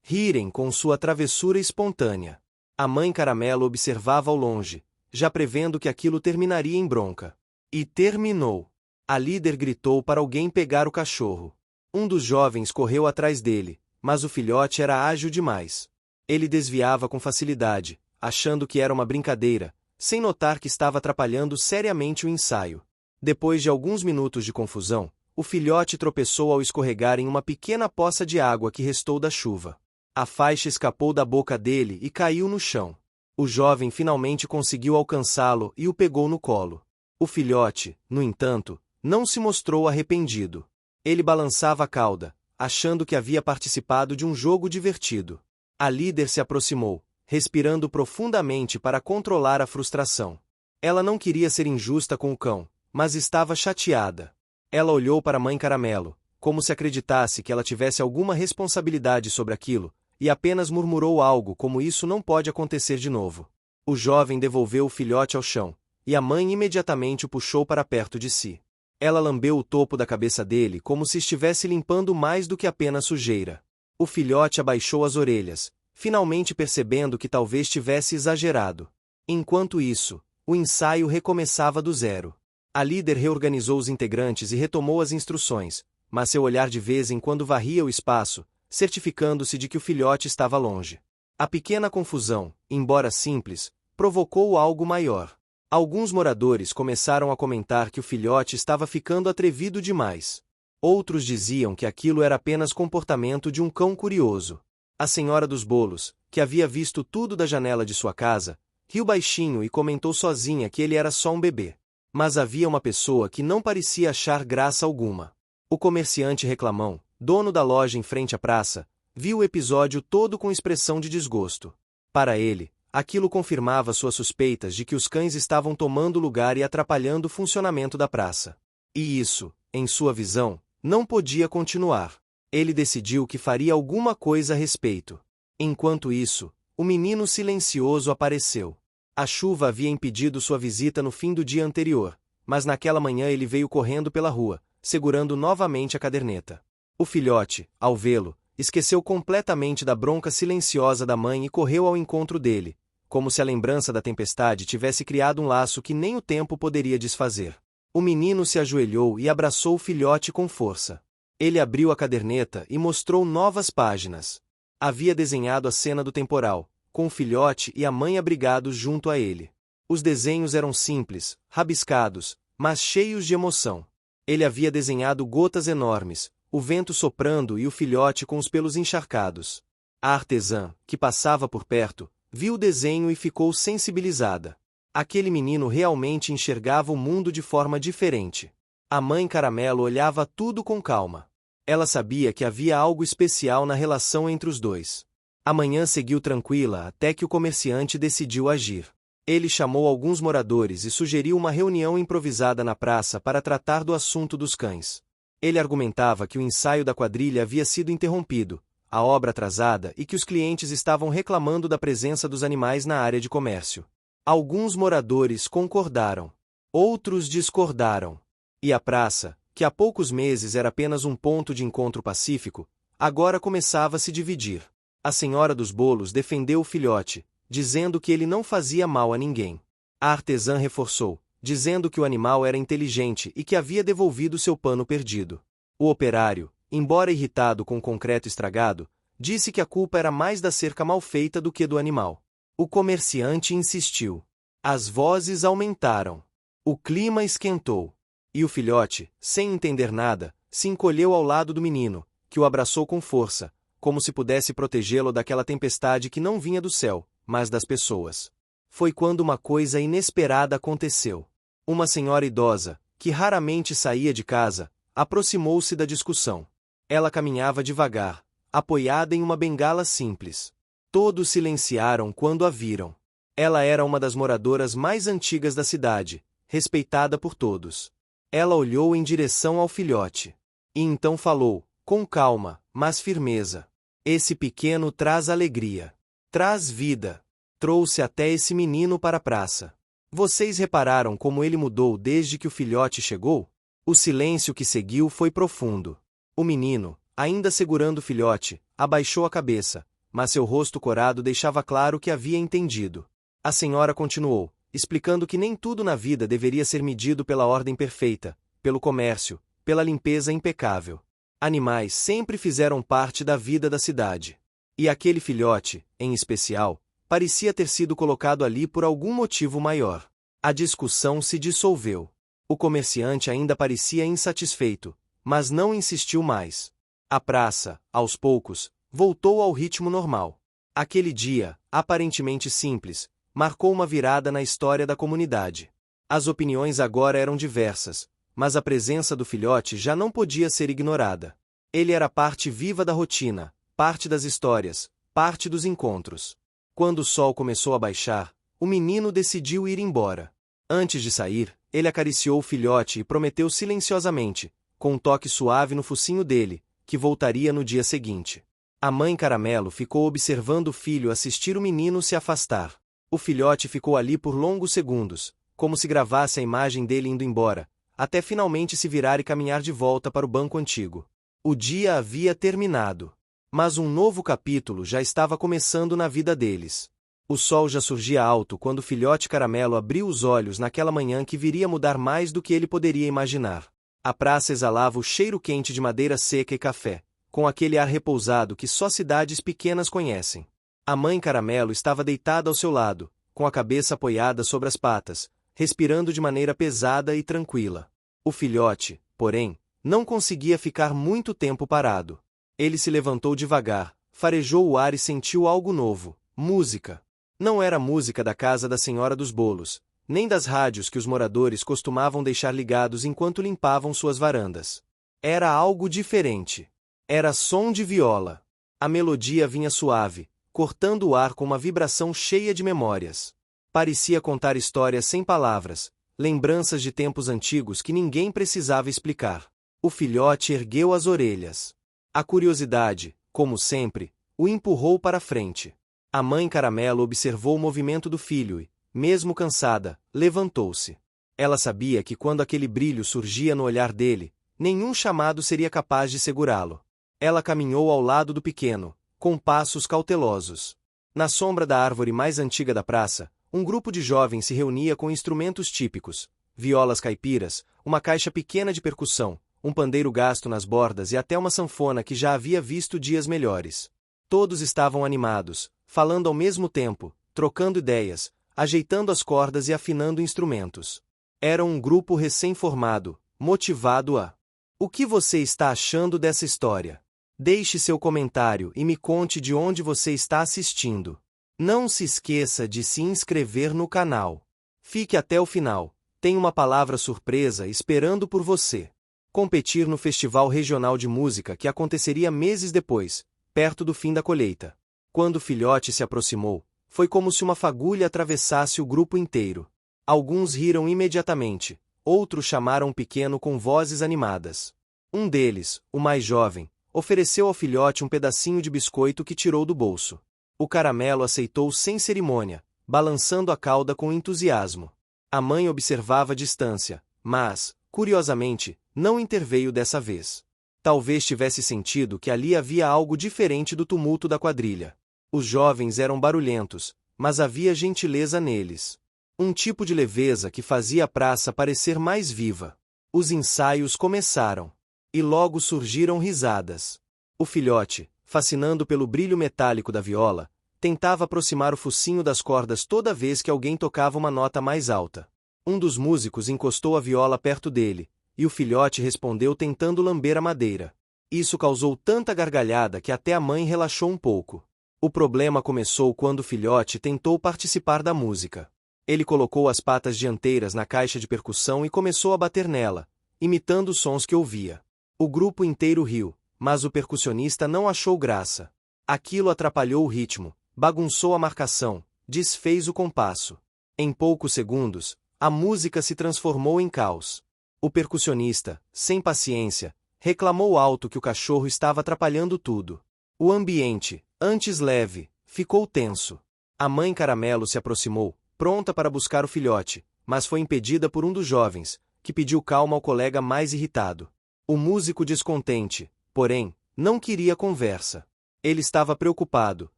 rirem com sua travessura espontânea. A mãe Caramelo observava ao longe, já prevendo que aquilo terminaria em bronca. E terminou. A líder gritou para alguém pegar o cachorro. Um dos jovens correu atrás dele, mas o filhote era ágil demais. Ele desviava com facilidade, achando que era uma brincadeira, sem notar que estava atrapalhando seriamente o ensaio. Depois de alguns minutos de confusão, o filhote tropeçou ao escorregar em uma pequena poça de água que restou da chuva. A faixa escapou da boca dele e caiu no chão. O jovem finalmente conseguiu alcançá-lo e o pegou no colo. O filhote, no entanto, não se mostrou arrependido. Ele balançava a cauda, achando que havia participado de um jogo divertido. A líder se aproximou, respirando profundamente para controlar a frustração. Ela não queria ser injusta com o cão, mas estava chateada. Ela olhou para a mãe Caramelo, como se acreditasse que ela tivesse alguma responsabilidade sobre aquilo, e apenas murmurou algo como isso não pode acontecer de novo. O jovem devolveu o filhote ao chão, e a mãe imediatamente o puxou para perto de si. Ela lambeu o topo da cabeça dele como se estivesse limpando mais do que apenas sujeira. O filhote abaixou as orelhas, finalmente percebendo que talvez tivesse exagerado. Enquanto isso, o ensaio recomeçava do zero. A líder reorganizou os integrantes e retomou as instruções, mas seu olhar de vez em quando varria o espaço, certificando-se de que o filhote estava longe. A pequena confusão, embora simples, provocou algo maior. Alguns moradores começaram a comentar que o filhote estava ficando atrevido demais. Outros diziam que aquilo era apenas comportamento de um cão curioso. A senhora dos bolos, que havia visto tudo da janela de sua casa, riu baixinho e comentou sozinha que ele era só um bebê. Mas havia uma pessoa que não parecia achar graça alguma. O comerciante reclamão, dono da loja em frente à praça, viu o episódio todo com expressão de desgosto. Para ele, aquilo confirmava suas suspeitas de que os cães estavam tomando lugar e atrapalhando o funcionamento da praça. E isso, em sua visão, não podia continuar. Ele decidiu que faria alguma coisa a respeito. Enquanto isso, o menino silencioso apareceu. A chuva havia impedido sua visita no fim do dia anterior, mas naquela manhã ele veio correndo pela rua, segurando novamente a caderneta. O filhote, ao vê-lo, esqueceu completamente da bronca silenciosa da mãe e correu ao encontro dele, como se a lembrança da tempestade tivesse criado um laço que nem o tempo poderia desfazer. O menino se ajoelhou e abraçou o filhote com força. Ele abriu a caderneta e mostrou novas páginas. Havia desenhado a cena do temporal, com o filhote e a mãe abrigados junto a ele. Os desenhos eram simples, rabiscados, mas cheios de emoção. Ele havia desenhado gotas enormes, o vento soprando e o filhote com os pelos encharcados. A artesã, que passava por perto, viu o desenho e ficou sensibilizada. Aquele menino realmente enxergava o mundo de forma diferente. A mãe Caramelo olhava tudo com calma. Ela sabia que havia algo especial na relação entre os dois. A manhã seguiu tranquila até que o comerciante decidiu agir. Ele chamou alguns moradores e sugeriu uma reunião improvisada na praça para tratar do assunto dos cães. Ele argumentava que o ensaio da quadrilha havia sido interrompido, a obra atrasada e que os clientes estavam reclamando da presença dos animais na área de comércio. Alguns moradores concordaram. Outros discordaram. E a praça, que há poucos meses era apenas um ponto de encontro pacífico, agora começava a se dividir. A senhora dos bolos defendeu o filhote, dizendo que ele não fazia mal a ninguém. A artesã reforçou, dizendo que o animal era inteligente e que havia devolvido seu pano perdido. O operário, embora irritado com o concreto estragado, disse que a culpa era mais da cerca mal feita do que do animal. O comerciante insistiu. As vozes aumentaram. O clima esquentou. E o filhote, sem entender nada, se encolheu ao lado do menino, que o abraçou com força, como se pudesse protegê-lo daquela tempestade que não vinha do céu, mas das pessoas. Foi quando uma coisa inesperada aconteceu. Uma senhora idosa, que raramente saía de casa, aproximou-se da discussão. Ela caminhava devagar, apoiada em uma bengala simples. Todos silenciaram quando a viram. Ela era uma das moradoras mais antigas da cidade, respeitada por todos. Ela olhou em direção ao filhote. E então falou, com calma, mas firmeza. Esse pequeno traz alegria. Traz vida. Trouxe até esse menino para a praça. Vocês repararam como ele mudou desde que o filhote chegou? O silêncio que seguiu foi profundo. O menino, ainda segurando o filhote, abaixou a cabeça, mas seu rosto corado deixava claro que havia entendido. A senhora continuou, explicando que nem tudo na vida deveria ser medido pela ordem perfeita, pelo comércio, pela limpeza impecável. Animais sempre fizeram parte da vida da cidade. E aquele filhote, em especial, parecia ter sido colocado ali por algum motivo maior. A discussão se dissolveu. O comerciante ainda parecia insatisfeito, mas não insistiu mais. A praça, aos poucos, voltou ao ritmo normal. Aquele dia, aparentemente simples, marcou uma virada na história da comunidade. As opiniões agora eram diversas, mas a presença do filhote já não podia ser ignorada. Ele era parte viva da rotina, parte das histórias, parte dos encontros. Quando o sol começou a baixar, o menino decidiu ir embora. Antes de sair, ele acariciou o filhote e prometeu silenciosamente, com um toque suave no focinho dele, que voltaria no dia seguinte. A mãe Caramelo ficou observando o filho assistir o menino se afastar. O filhote ficou ali por longos segundos, como se gravasse a imagem dele indo embora, até finalmente se virar e caminhar de volta para o banco antigo. O dia havia terminado. Mas um novo capítulo já estava começando na vida deles. O sol já surgia alto quando o filhote Caramelo abriu os olhos naquela manhã que viria mudar mais do que ele poderia imaginar. A praça exalava o cheiro quente de madeira seca e café, com aquele ar repousado que só cidades pequenas conhecem. A mãe Caramelo estava deitada ao seu lado, com a cabeça apoiada sobre as patas, respirando de maneira pesada e tranquila. O filhote, porém, não conseguia ficar muito tempo parado. Ele se levantou devagar, farejou o ar e sentiu algo novo: música. Não era a música da casa da Senhora dos Bolos, nem das rádios que os moradores costumavam deixar ligados enquanto limpavam suas varandas. Era algo diferente. Era som de viola. A melodia vinha suave, cortando o ar com uma vibração cheia de memórias. Parecia contar histórias sem palavras, lembranças de tempos antigos que ninguém precisava explicar. O filhote ergueu as orelhas. A curiosidade, como sempre, o empurrou para frente. A mãe Caramelo observou o movimento do filho e, mesmo cansada, levantou-se. Ela sabia que quando aquele brilho surgia no olhar dele, nenhum chamado seria capaz de segurá-lo. Ela caminhou ao lado do pequeno, com passos cautelosos. Na sombra da árvore mais antiga da praça, um grupo de jovens se reunia com instrumentos típicos, violas caipiras, uma caixa pequena de percussão, um pandeiro gasto nas bordas e até uma sanfona que já havia visto dias melhores. Todos estavam animados, falando ao mesmo tempo, trocando ideias, ajeitando as cordas e afinando instrumentos. Era um grupo recém-formado, motivado a... O que você está achando dessa história? Deixe seu comentário e me conte de onde você está assistindo. Não se esqueça de se inscrever no canal. Fique até o final, tem uma palavra surpresa esperando por você. Competir no Festival Regional de Música que aconteceria meses depois, perto do fim da colheita. Quando o filhote se aproximou, foi como se uma fagulha atravessasse o grupo inteiro. Alguns riram imediatamente, outros chamaram o pequeno com vozes animadas. Um deles, o mais jovem, ofereceu ao filhote um pedacinho de biscoito que tirou do bolso. O Caramelo aceitou sem cerimônia, balançando a cauda com entusiasmo. A mãe observava à distância, mas, curiosamente, não interveio dessa vez. Talvez tivesse sentido que ali havia algo diferente do tumulto da quadrilha. Os jovens eram barulhentos, mas havia gentileza neles. Um tipo de leveza que fazia a praça parecer mais viva. Os ensaios começaram. E logo surgiram risadas. O filhote, fascinando pelo brilho metálico da viola, tentava aproximar o focinho das cordas toda vez que alguém tocava uma nota mais alta. Um dos músicos encostou a viola perto dele, e o filhote respondeu tentando lamber a madeira. Isso causou tanta gargalhada que até a mãe relaxou um pouco. O problema começou quando o filhote tentou participar da música. Ele colocou as patas dianteiras na caixa de percussão e começou a bater nela, imitando os sons que ouvia. O grupo inteiro riu, mas o percussionista não achou graça. Aquilo atrapalhou o ritmo, bagunçou a marcação, desfez o compasso. Em poucos segundos, a música se transformou em caos. O percussionista, sem paciência, reclamou alto que o cachorro estava atrapalhando tudo. O ambiente, antes leve, ficou tenso. A mãe Caramelo se aproximou, pronta para buscar o filhote, mas foi impedida por um dos jovens, que pediu calma ao colega mais irritado. O músico descontente, porém, não queria conversa. Ele estava preocupado,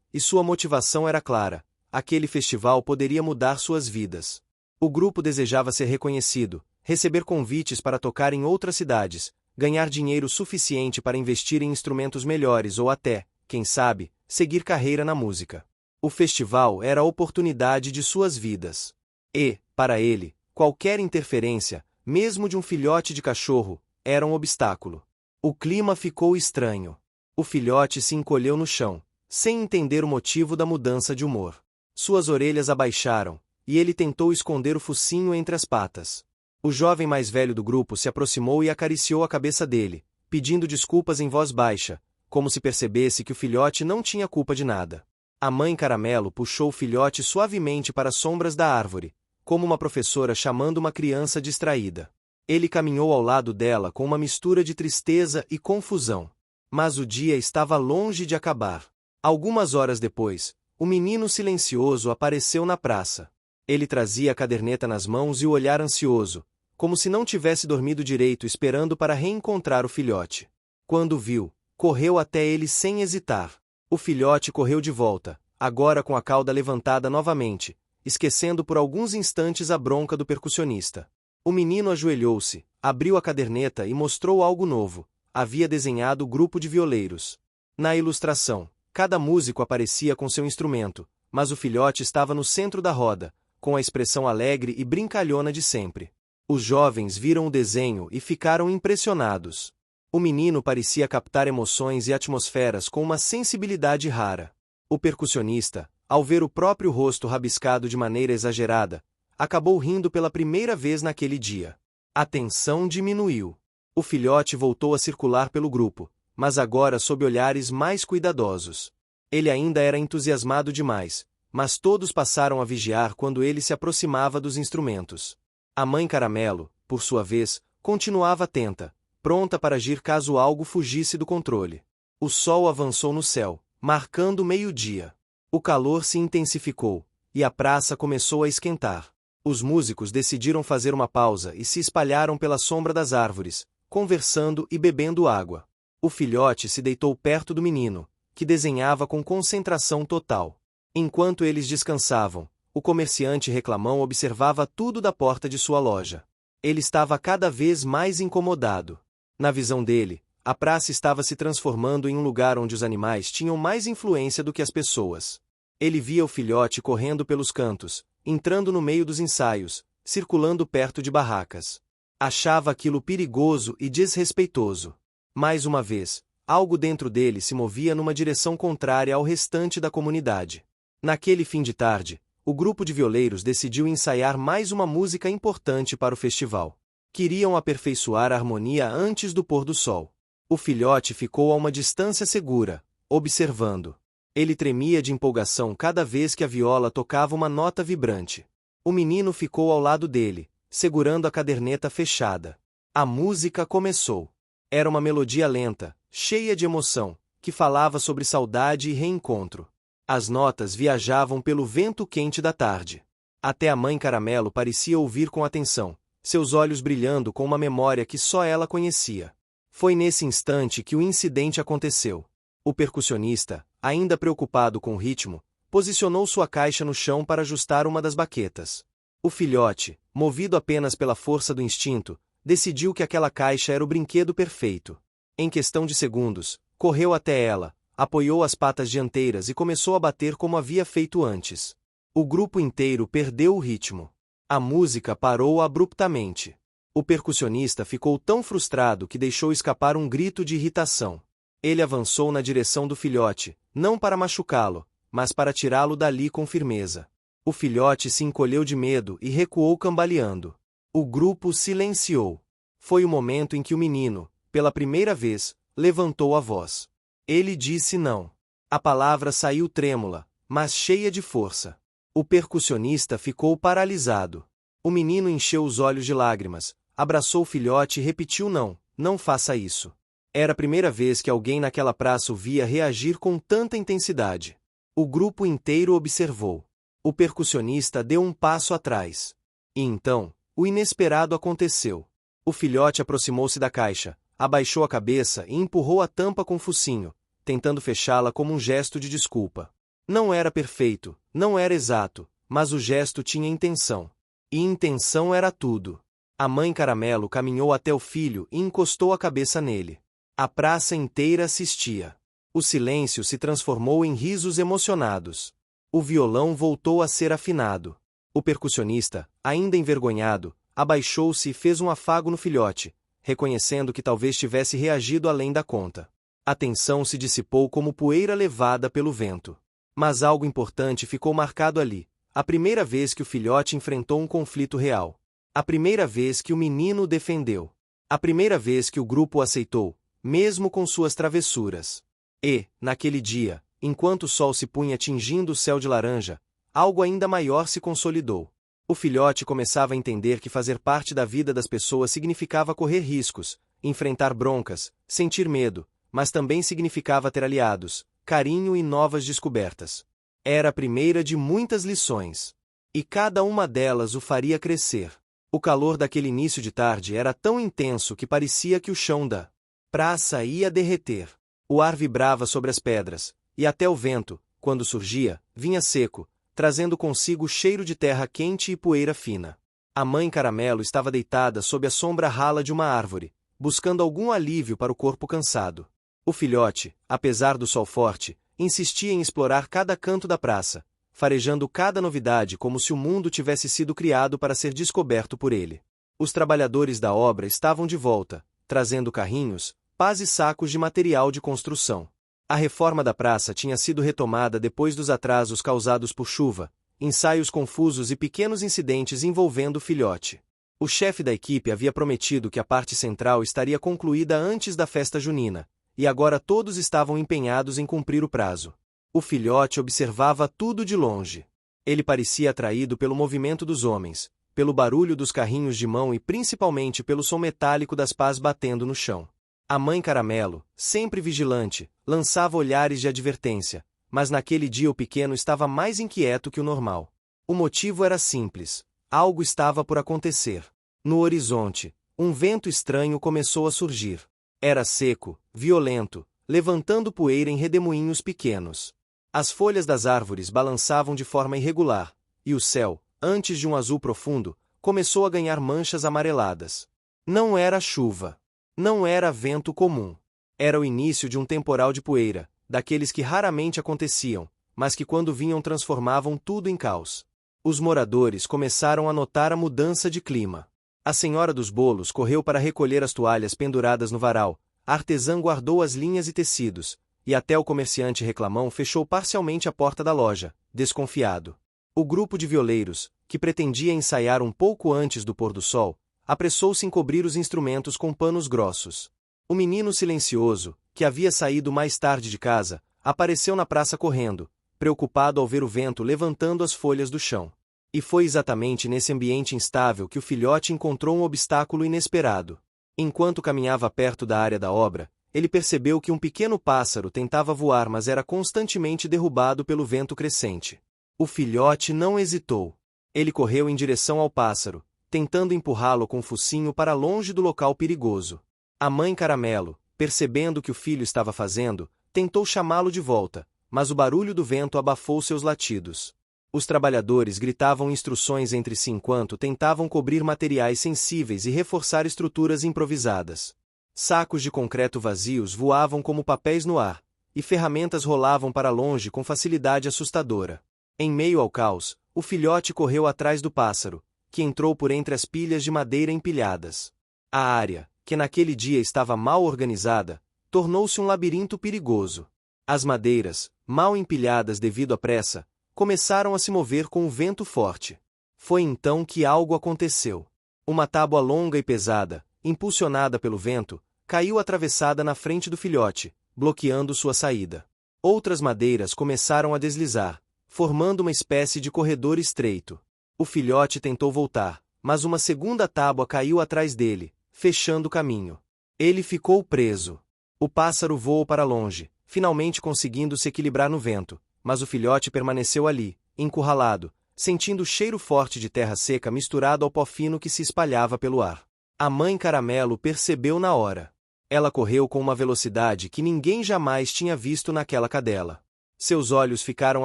e sua motivação era clara: aquele festival poderia mudar suas vidas. O grupo desejava ser reconhecido, receber convites para tocar em outras cidades, ganhar dinheiro suficiente para investir em instrumentos melhores ou até, quem sabe, seguir carreira na música. O festival era a oportunidade de suas vidas. E, para ele, qualquer interferência, mesmo de um filhote de cachorro, era um obstáculo. O clima ficou estranho. O filhote se encolheu no chão, sem entender o motivo da mudança de humor. Suas orelhas abaixaram, e ele tentou esconder o focinho entre as patas. O jovem mais velho do grupo se aproximou e acariciou a cabeça dele, pedindo desculpas em voz baixa, como se percebesse que o filhote não tinha culpa de nada. A mãe Caramelo puxou o filhote suavemente para as sombras da árvore, como uma professora chamando uma criança distraída. Ele caminhou ao lado dela com uma mistura de tristeza e confusão. Mas o dia estava longe de acabar. Algumas horas depois, o menino silencioso apareceu na praça. Ele trazia a caderneta nas mãos e o olhar ansioso, como se não tivesse dormido direito esperando para reencontrar o filhote. Quando o viu, correu até ele sem hesitar. O filhote correu de volta, agora com a cauda levantada novamente, esquecendo por alguns instantes a bronca do percussionista. O menino ajoelhou-se, abriu a caderneta e mostrou algo novo. Havia desenhado o grupo de violeiros. Na ilustração, cada músico aparecia com seu instrumento, mas o filhote estava no centro da roda, com a expressão alegre e brincalhona de sempre. Os jovens viram o desenho e ficaram impressionados. O menino parecia captar emoções e atmosferas com uma sensibilidade rara. O percussionista, ao ver o próprio rosto rabiscado de maneira exagerada, acabou rindo pela primeira vez naquele dia. A tensão diminuiu. O filhote voltou a circular pelo grupo, mas agora sob olhares mais cuidadosos. Ele ainda era entusiasmado demais, mas todos passaram a vigiar quando ele se aproximava dos instrumentos. A mãe Caramelo, por sua vez, continuava atenta, pronta para agir caso algo fugisse do controle. O sol avançou no céu, marcando o meio-dia. O calor se intensificou, e a praça começou a esquentar. Os músicos decidiram fazer uma pausa e se espalharam pela sombra das árvores, conversando e bebendo água. O filhote se deitou perto do menino, que desenhava com concentração total. Enquanto eles descansavam, o comerciante reclamão observava tudo da porta de sua loja. Ele estava cada vez mais incomodado. Na visão dele, a praça estava se transformando em um lugar onde os animais tinham mais influência do que as pessoas. Ele via o filhote correndo pelos cantos, entrando no meio dos ensaios, circulando perto de barracas. Achava aquilo perigoso e desrespeitoso. Mais uma vez, algo dentro dele se movia numa direção contrária ao restante da comunidade. Naquele fim de tarde, o grupo de violeiros decidiu ensaiar mais uma música importante para o festival. Queriam aperfeiçoar a harmonia antes do pôr do sol. O filhote ficou a uma distância segura, observando. Ele tremia de empolgação cada vez que a viola tocava uma nota vibrante. O menino ficou ao lado dele, segurando a caderneta fechada. A música começou. Era uma melodia lenta, cheia de emoção, que falava sobre saudade e reencontro. As notas viajavam pelo vento quente da tarde. Até a mãe Caramelo parecia ouvir com atenção, seus olhos brilhando com uma memória que só ela conhecia. Foi nesse instante que o incidente aconteceu. O percussionista, ainda preocupado com o ritmo, posicionou sua caixa no chão para ajustar uma das baquetas. O filhote, movido apenas pela força do instinto, decidiu que aquela caixa era o brinquedo perfeito. Em questão de segundos, correu até ela, apoiou as patas dianteiras e começou a bater como havia feito antes. O grupo inteiro perdeu o ritmo. A música parou abruptamente. O percussionista ficou tão frustrado que deixou escapar um grito de irritação. Ele avançou na direção do filhote, não para machucá-lo, mas para tirá-lo dali com firmeza. O filhote se encolheu de medo e recuou cambaleando. O grupo silenciou. Foi o momento em que o menino, pela primeira vez, levantou a voz. Ele disse não. A palavra saiu trêmula, mas cheia de força. O percussionista ficou paralisado. O menino encheu os olhos de lágrimas, abraçou o filhote e repetiu não, não faça isso. Era a primeira vez que alguém naquela praça o via reagir com tanta intensidade. O grupo inteiro observou. O percussionista deu um passo atrás. E então, o inesperado aconteceu. O filhote aproximou-se da caixa, abaixou a cabeça e empurrou a tampa com o focinho, tentando fechá-la como um gesto de desculpa. Não era perfeito, não era exato, mas o gesto tinha intenção. E intenção era tudo. A mãe Caramelo caminhou até o filho e encostou a cabeça nele. A praça inteira assistia. O silêncio se transformou em risos emocionados. O violão voltou a ser afinado. O percussionista, ainda envergonhado, abaixou-se e fez um afago no filhote, reconhecendo que talvez tivesse reagido além da conta. A tensão se dissipou como poeira levada pelo vento. Mas algo importante ficou marcado ali. A primeira vez que o filhote enfrentou um conflito real. A primeira vez que o menino o defendeu. A primeira vez que o grupo o aceitou, mesmo com suas travessuras. E, naquele dia, enquanto o sol se punha tingindo o céu de laranja, algo ainda maior se consolidou. O filhote começava a entender que fazer parte da vida das pessoas significava correr riscos, enfrentar broncas, sentir medo, mas também significava ter aliados, carinho e novas descobertas. Era a primeira de muitas lições. E cada uma delas o faria crescer. O calor daquele início de tarde era tão intenso que parecia que o chão da praça ia derreter. O ar vibrava sobre as pedras, e até o vento, quando surgia, vinha seco, trazendo consigo o cheiro de terra quente e poeira fina. A mãe Caramelo estava deitada sob a sombra rala de uma árvore, buscando algum alívio para o corpo cansado. O filhote, apesar do sol forte, insistia em explorar cada canto da praça, farejando cada novidade como se o mundo tivesse sido criado para ser descoberto por ele. Os trabalhadores da obra estavam de volta, trazendo carrinhos, pás e sacos de material de construção. A reforma da praça tinha sido retomada depois dos atrasos causados por chuva, ensaios confusos e pequenos incidentes envolvendo o filhote. O chefe da equipe havia prometido que a parte central estaria concluída antes da festa junina, e agora todos estavam empenhados em cumprir o prazo. O filhote observava tudo de longe. Ele parecia atraído pelo movimento dos homens, pelo barulho dos carrinhos de mão e principalmente pelo som metálico das pás batendo no chão. A mãe Caramelo, sempre vigilante, lançava olhares de advertência, mas naquele dia o pequeno estava mais inquieto que o normal. O motivo era simples: algo estava por acontecer. No horizonte, um vento estranho começou a surgir. Era seco, violento, levantando poeira em redemoinhos pequenos. As folhas das árvores balançavam de forma irregular, e o céu, antes de um azul profundo, começou a ganhar manchas amareladas. Não era chuva. Não era vento comum. Era o início de um temporal de poeira, daqueles que raramente aconteciam, mas que quando vinham transformavam tudo em caos. Os moradores começaram a notar a mudança de clima. A senhora dos bolos correu para recolher as toalhas penduradas no varal, a artesã guardou as linhas e tecidos, e até o comerciante reclamão fechou parcialmente a porta da loja, desconfiado. O grupo de violeiros, que pretendia ensaiar um pouco antes do pôr do sol, apressou-se em cobrir os instrumentos com panos grossos. O menino silencioso, que havia saído mais tarde de casa, apareceu na praça correndo, preocupado ao ver o vento levantando as folhas do chão. E foi exatamente nesse ambiente instável que o filhote encontrou um obstáculo inesperado. Enquanto caminhava perto da área da obra, ele percebeu que um pequeno pássaro tentava voar, mas era constantemente derrubado pelo vento crescente. O filhote não hesitou. Ele correu em direção ao pássaro, tentando empurrá-lo com o focinho para longe do local perigoso. A mãe Caramelo, percebendo o que o filho estava fazendo, tentou chamá-lo de volta, mas o barulho do vento abafou seus latidos. Os trabalhadores gritavam instruções entre si enquanto tentavam cobrir materiais sensíveis e reforçar estruturas improvisadas. Sacos de concreto vazios voavam como papéis no ar, e ferramentas rolavam para longe com facilidade assustadora. Em meio ao caos, o filhote correu atrás do pássaro, que entrou por entre as pilhas de madeira empilhadas. A área, que naquele dia estava mal organizada, tornou-se um labirinto perigoso. As madeiras, mal empilhadas devido à pressa, começaram a se mover com o vento forte. Foi então que algo aconteceu. Uma tábua longa e pesada, impulsionada pelo vento, caiu atravessada na frente do filhote, bloqueando sua saída. Outras madeiras começaram a deslizar, formando uma espécie de corredor estreito. O filhote tentou voltar, mas uma segunda tábua caiu atrás dele, fechando o caminho. Ele ficou preso. O pássaro voou para longe, finalmente conseguindo se equilibrar no vento, mas o filhote permaneceu ali, encurralado, sentindo o cheiro forte de terra seca misturado ao pó fino que se espalhava pelo ar. A mãe Caramelo percebeu na hora. Ela correu com uma velocidade que ninguém jamais tinha visto naquela cadela. Seus olhos ficaram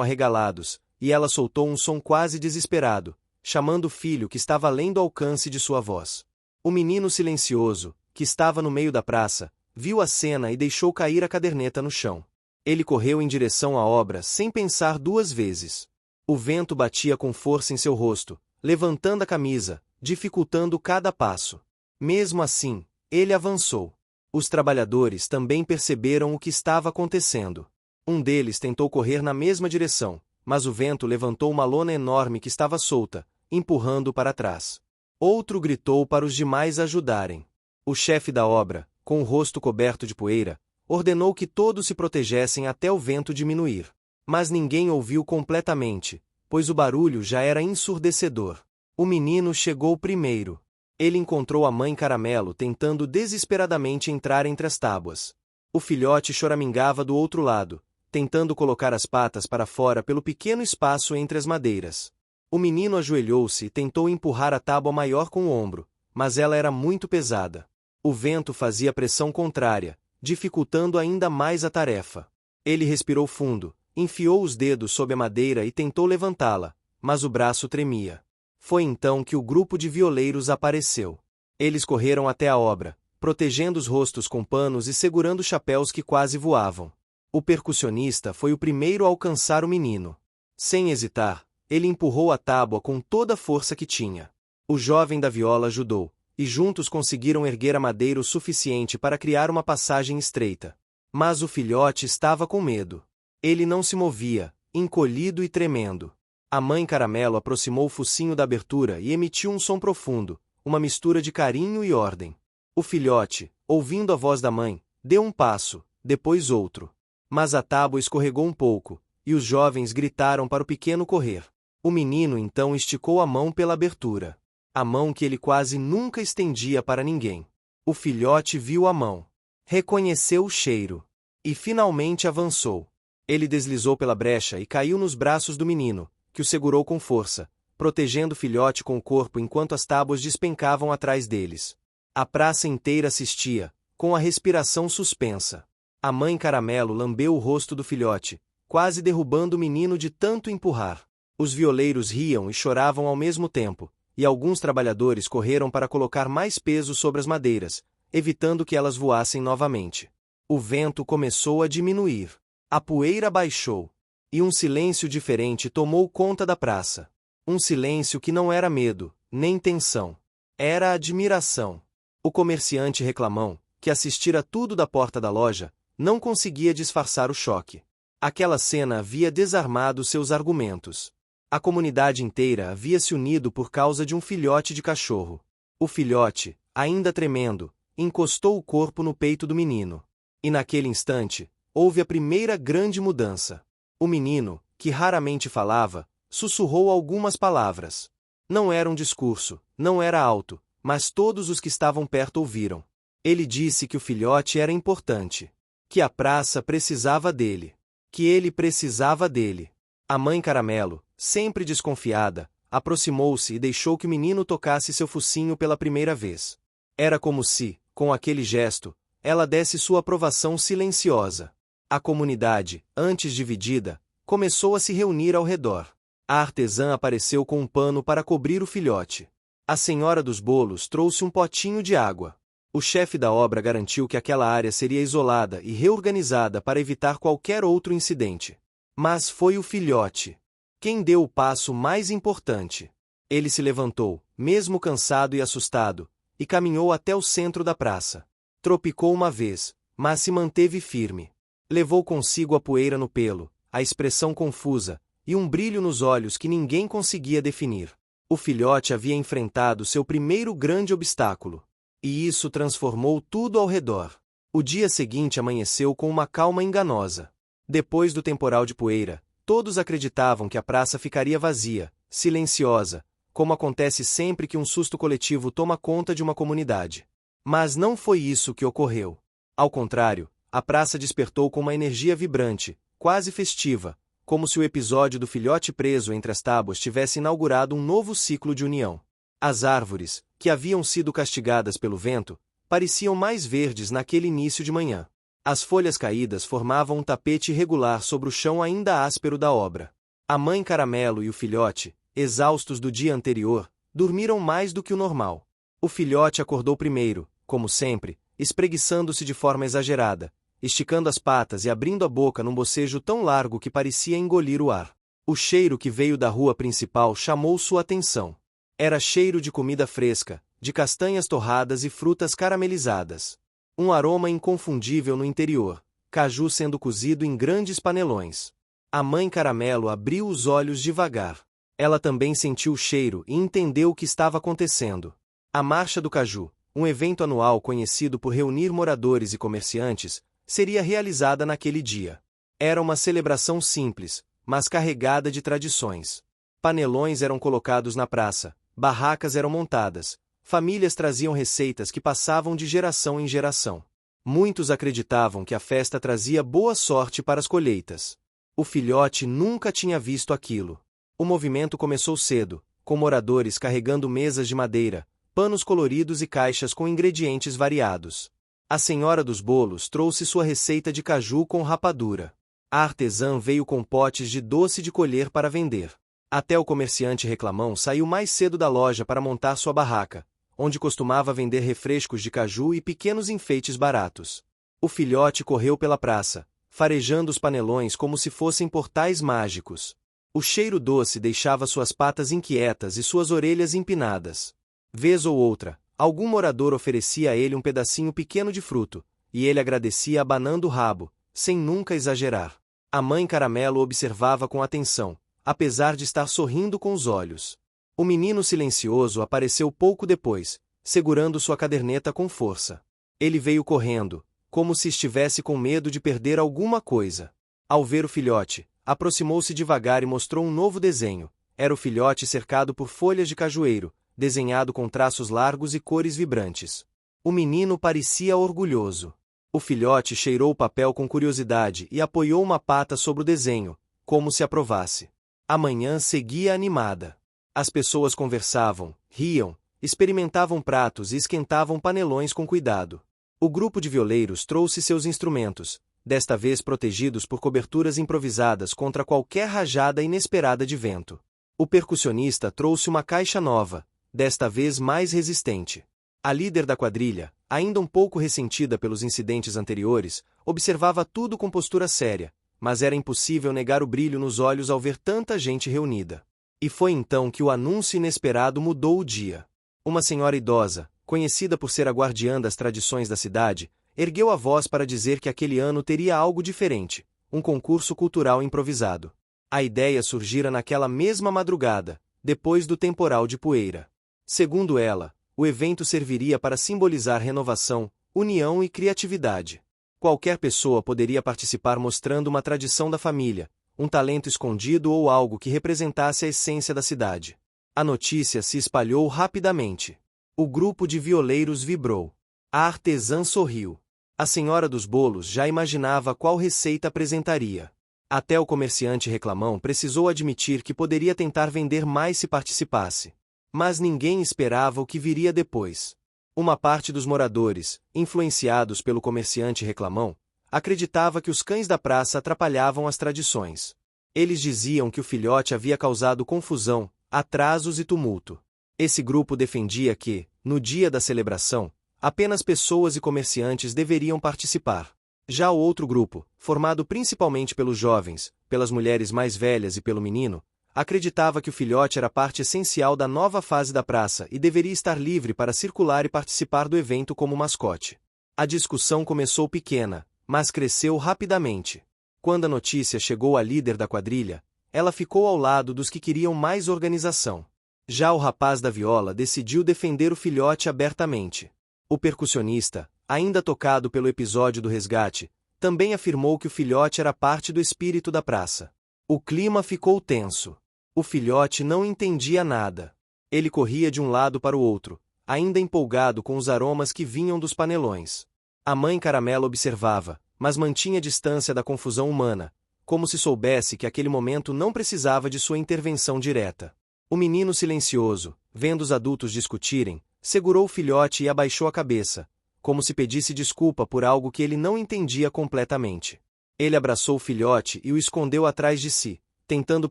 arregalados, e ela soltou um som quase desesperado, chamando o filho que estava além do alcance de sua voz. O menino silencioso, que estava no meio da praça, viu a cena e deixou cair a caderneta no chão. Ele correu em direção à obra sem pensar duas vezes. O vento batia com força em seu rosto, levantando a camisa, dificultando cada passo. Mesmo assim, ele avançou. Os trabalhadores também perceberam o que estava acontecendo. Um deles tentou correr na mesma direção, mas o vento levantou uma lona enorme que estava solta, empurrando para trás. Outro gritou para os demais ajudarem. O chefe da obra, com o rosto coberto de poeira, ordenou que todos se protegessem até o vento diminuir. Mas ninguém ouviu completamente, pois o barulho já era ensurdecedor. O menino chegou primeiro. Ele encontrou a mãe Caramelo tentando desesperadamente entrar entre as tábuas. O filhote choramingava do outro lado, tentando colocar as patas para fora pelo pequeno espaço entre as madeiras. O menino ajoelhou-se e tentou empurrar a tábua maior com o ombro, mas ela era muito pesada. O vento fazia pressão contrária, dificultando ainda mais a tarefa. Ele respirou fundo, enfiou os dedos sob a madeira e tentou levantá-la, mas o braço tremia. Foi então que o grupo de violeiros apareceu. Eles correram até a obra, protegendo os rostos com panos e segurando chapéus que quase voavam. O percussionista foi o primeiro a alcançar o menino. Sem hesitar, ele empurrou a tábua com toda a força que tinha. O jovem da viola ajudou, e juntos conseguiram erguer a madeira o suficiente para criar uma passagem estreita. Mas o filhote estava com medo. Ele não se movia, encolhido e tremendo. A mãe Caramelo aproximou o focinho da abertura e emitiu um som profundo, uma mistura de carinho e ordem. O filhote, ouvindo a voz da mãe, deu um passo, depois outro. Mas a tábua escorregou um pouco, e os jovens gritaram para o pequeno correr. O menino então esticou a mão pela abertura. A mão que ele quase nunca estendia para ninguém. O filhote viu a mão. Reconheceu o cheiro. E finalmente avançou. Ele deslizou pela brecha e caiu nos braços do menino, que o segurou com força, protegendo o filhote com o corpo enquanto as tábuas despencavam atrás deles. A praça inteira assistia, com a respiração suspensa. A mãe Caramelo lambeu o rosto do filhote, quase derrubando o menino de tanto empurrar. Os violeiros riam e choravam ao mesmo tempo, e alguns trabalhadores correram para colocar mais peso sobre as madeiras, evitando que elas voassem novamente. O vento começou a diminuir. A poeira baixou. E um silêncio diferente tomou conta da praça. Um silêncio que não era medo, nem tensão. Era admiração. O comerciante reclamão, que assistira tudo da porta da loja, não conseguia disfarçar o choque. Aquela cena havia desarmado seus argumentos. A comunidade inteira havia se unido por causa de um filhote de cachorro. O filhote, ainda tremendo, encostou o corpo no peito do menino. E naquele instante, houve a primeira grande mudança. O menino, que raramente falava, sussurrou algumas palavras. Não era um discurso, não era alto, mas todos os que estavam perto ouviram. Ele disse que o filhote era importante, que a praça precisava dele, que ele precisava dele. A mãe Caramelo, sempre desconfiada, aproximou-se e deixou que o menino tocasse seu focinho pela primeira vez. Era como se, com aquele gesto, ela desse sua aprovação silenciosa. A comunidade, antes dividida, começou a se reunir ao redor. A artesã apareceu com um pano para cobrir o filhote. A senhora dos bolos trouxe um potinho de água. O chefe da obra garantiu que aquela área seria isolada e reorganizada para evitar qualquer outro incidente. Mas foi o filhote quem deu o passo mais importante. Ele se levantou, mesmo cansado e assustado, e caminhou até o centro da praça. Tropicou uma vez, mas se manteve firme. Levou consigo a poeira no pelo, a expressão confusa, e um brilho nos olhos que ninguém conseguia definir. O filhote havia enfrentado seu primeiro grande obstáculo. E isso transformou tudo ao redor. O dia seguinte amanheceu com uma calma enganosa. Depois do temporal de poeira, todos acreditavam que a praça ficaria vazia, silenciosa, como acontece sempre que um susto coletivo toma conta de uma comunidade. Mas não foi isso que ocorreu. Ao contrário, a praça despertou com uma energia vibrante, quase festiva, como se o episódio do filhote preso entre as tábuas tivesse inaugurado um novo ciclo de união. As árvores, que haviam sido castigadas pelo vento, pareciam mais verdes naquele início de manhã. As folhas caídas formavam um tapete irregular sobre o chão ainda áspero da obra. A mãe Caramelo e o filhote, exaustos do dia anterior, dormiram mais do que o normal. O filhote acordou primeiro, como sempre, espreguiçando-se de forma exagerada, esticando as patas e abrindo a boca num bocejo tão largo que parecia engolir o ar. O cheiro que veio da rua principal chamou sua atenção. Era cheiro de comida fresca, de castanhas torradas e frutas caramelizadas. Um aroma inconfundível no interior, caju sendo cozido em grandes panelões. A mãe Caramelo abriu os olhos devagar. Ela também sentiu o cheiro e entendeu o que estava acontecendo. A Marcha do Caju, um evento anual conhecido por reunir moradores e comerciantes, seria realizada naquele dia. Era uma celebração simples, mas carregada de tradições. Panelões eram colocados na praça, barracas eram montadas, famílias traziam receitas que passavam de geração em geração. Muitos acreditavam que a festa trazia boa sorte para as colheitas. O filhote nunca tinha visto aquilo. O movimento começou cedo, com moradores carregando mesas de madeira, panos coloridos e caixas com ingredientes variados. A senhora dos bolos trouxe sua receita de caju com rapadura. A artesã veio com potes de doce de colher para vender. Até o comerciante reclamão saiu mais cedo da loja para montar sua barraca, onde costumava vender refrescos de caju e pequenos enfeites baratos. O filhote correu pela praça, farejando os panelões como se fossem portais mágicos. O cheiro doce deixava suas patas inquietas e suas orelhas empinadas. Vez ou outra, algum morador oferecia a ele um pedacinho pequeno de fruto, e ele agradecia abanando o rabo, sem nunca exagerar. A mãe Caramelo observava com atenção, apesar de estar sorrindo com os olhos. O menino silencioso apareceu pouco depois, segurando sua caderneta com força. Ele veio correndo, como se estivesse com medo de perder alguma coisa. Ao ver o filhote, aproximou-se devagar e mostrou um novo desenho. Era o filhote cercado por folhas de cajueiro, desenhado com traços largos e cores vibrantes. O menino parecia orgulhoso. O filhote cheirou o papel com curiosidade e apoiou uma pata sobre o desenho, como se aprovasse. A manhã seguia animada. As pessoas conversavam, riam, experimentavam pratos e esquentavam panelões com cuidado. O grupo de violeiros trouxe seus instrumentos, desta vez protegidos por coberturas improvisadas contra qualquer rajada inesperada de vento. O percussionista trouxe uma caixa nova, desta vez mais resistente. A líder da quadrilha, ainda um pouco ressentida pelos incidentes anteriores, observava tudo com postura séria, mas era impossível negar o brilho nos olhos ao ver tanta gente reunida. E foi então que o anúncio inesperado mudou o dia. Uma senhora idosa, conhecida por ser a guardiã das tradições da cidade, ergueu a voz para dizer que aquele ano teria algo diferente, um concurso cultural improvisado. A ideia surgira naquela mesma madrugada, depois do temporal de poeira. Segundo ela, o evento serviria para simbolizar renovação, união e criatividade. Qualquer pessoa poderia participar mostrando uma tradição da família, um talento escondido ou algo que representasse a essência da cidade. A notícia se espalhou rapidamente. O grupo de violeiros vibrou. A artesã sorriu. A senhora dos bolos já imaginava qual receita apresentaria. Até o comerciante reclamão precisou admitir que poderia tentar vender mais se participasse. Mas ninguém esperava o que viria depois. Uma parte dos moradores, influenciados pelo comerciante reclamão, acreditava que os cães da praça atrapalhavam as tradições. Eles diziam que o filhote havia causado confusão, atrasos e tumulto. Esse grupo defendia que, no dia da celebração, apenas pessoas e comerciantes deveriam participar. Já o outro grupo, formado principalmente pelos jovens, pelas mulheres mais velhas e pelo menino, acreditava que o filhote era parte essencial da nova fase da praça e deveria estar livre para circular e participar do evento como mascote. A discussão começou pequena, mas cresceu rapidamente. Quando a notícia chegou à líder da quadrilha, ela ficou ao lado dos que queriam mais organização. Já o rapaz da viola decidiu defender o filhote abertamente. O percussionista, ainda tocado pelo episódio do resgate, também afirmou que o filhote era parte do espírito da praça. O clima ficou tenso. O filhote não entendia nada. Ele corria de um lado para o outro, ainda empolgado com os aromas que vinham dos panelões. A mãe Caramelo observava, mas mantinha distância da confusão humana, como se soubesse que aquele momento não precisava de sua intervenção direta. O menino silencioso, vendo os adultos discutirem, segurou o filhote e abaixou a cabeça, como se pedisse desculpa por algo que ele não entendia completamente. Ele abraçou o filhote e o escondeu atrás de si, tentando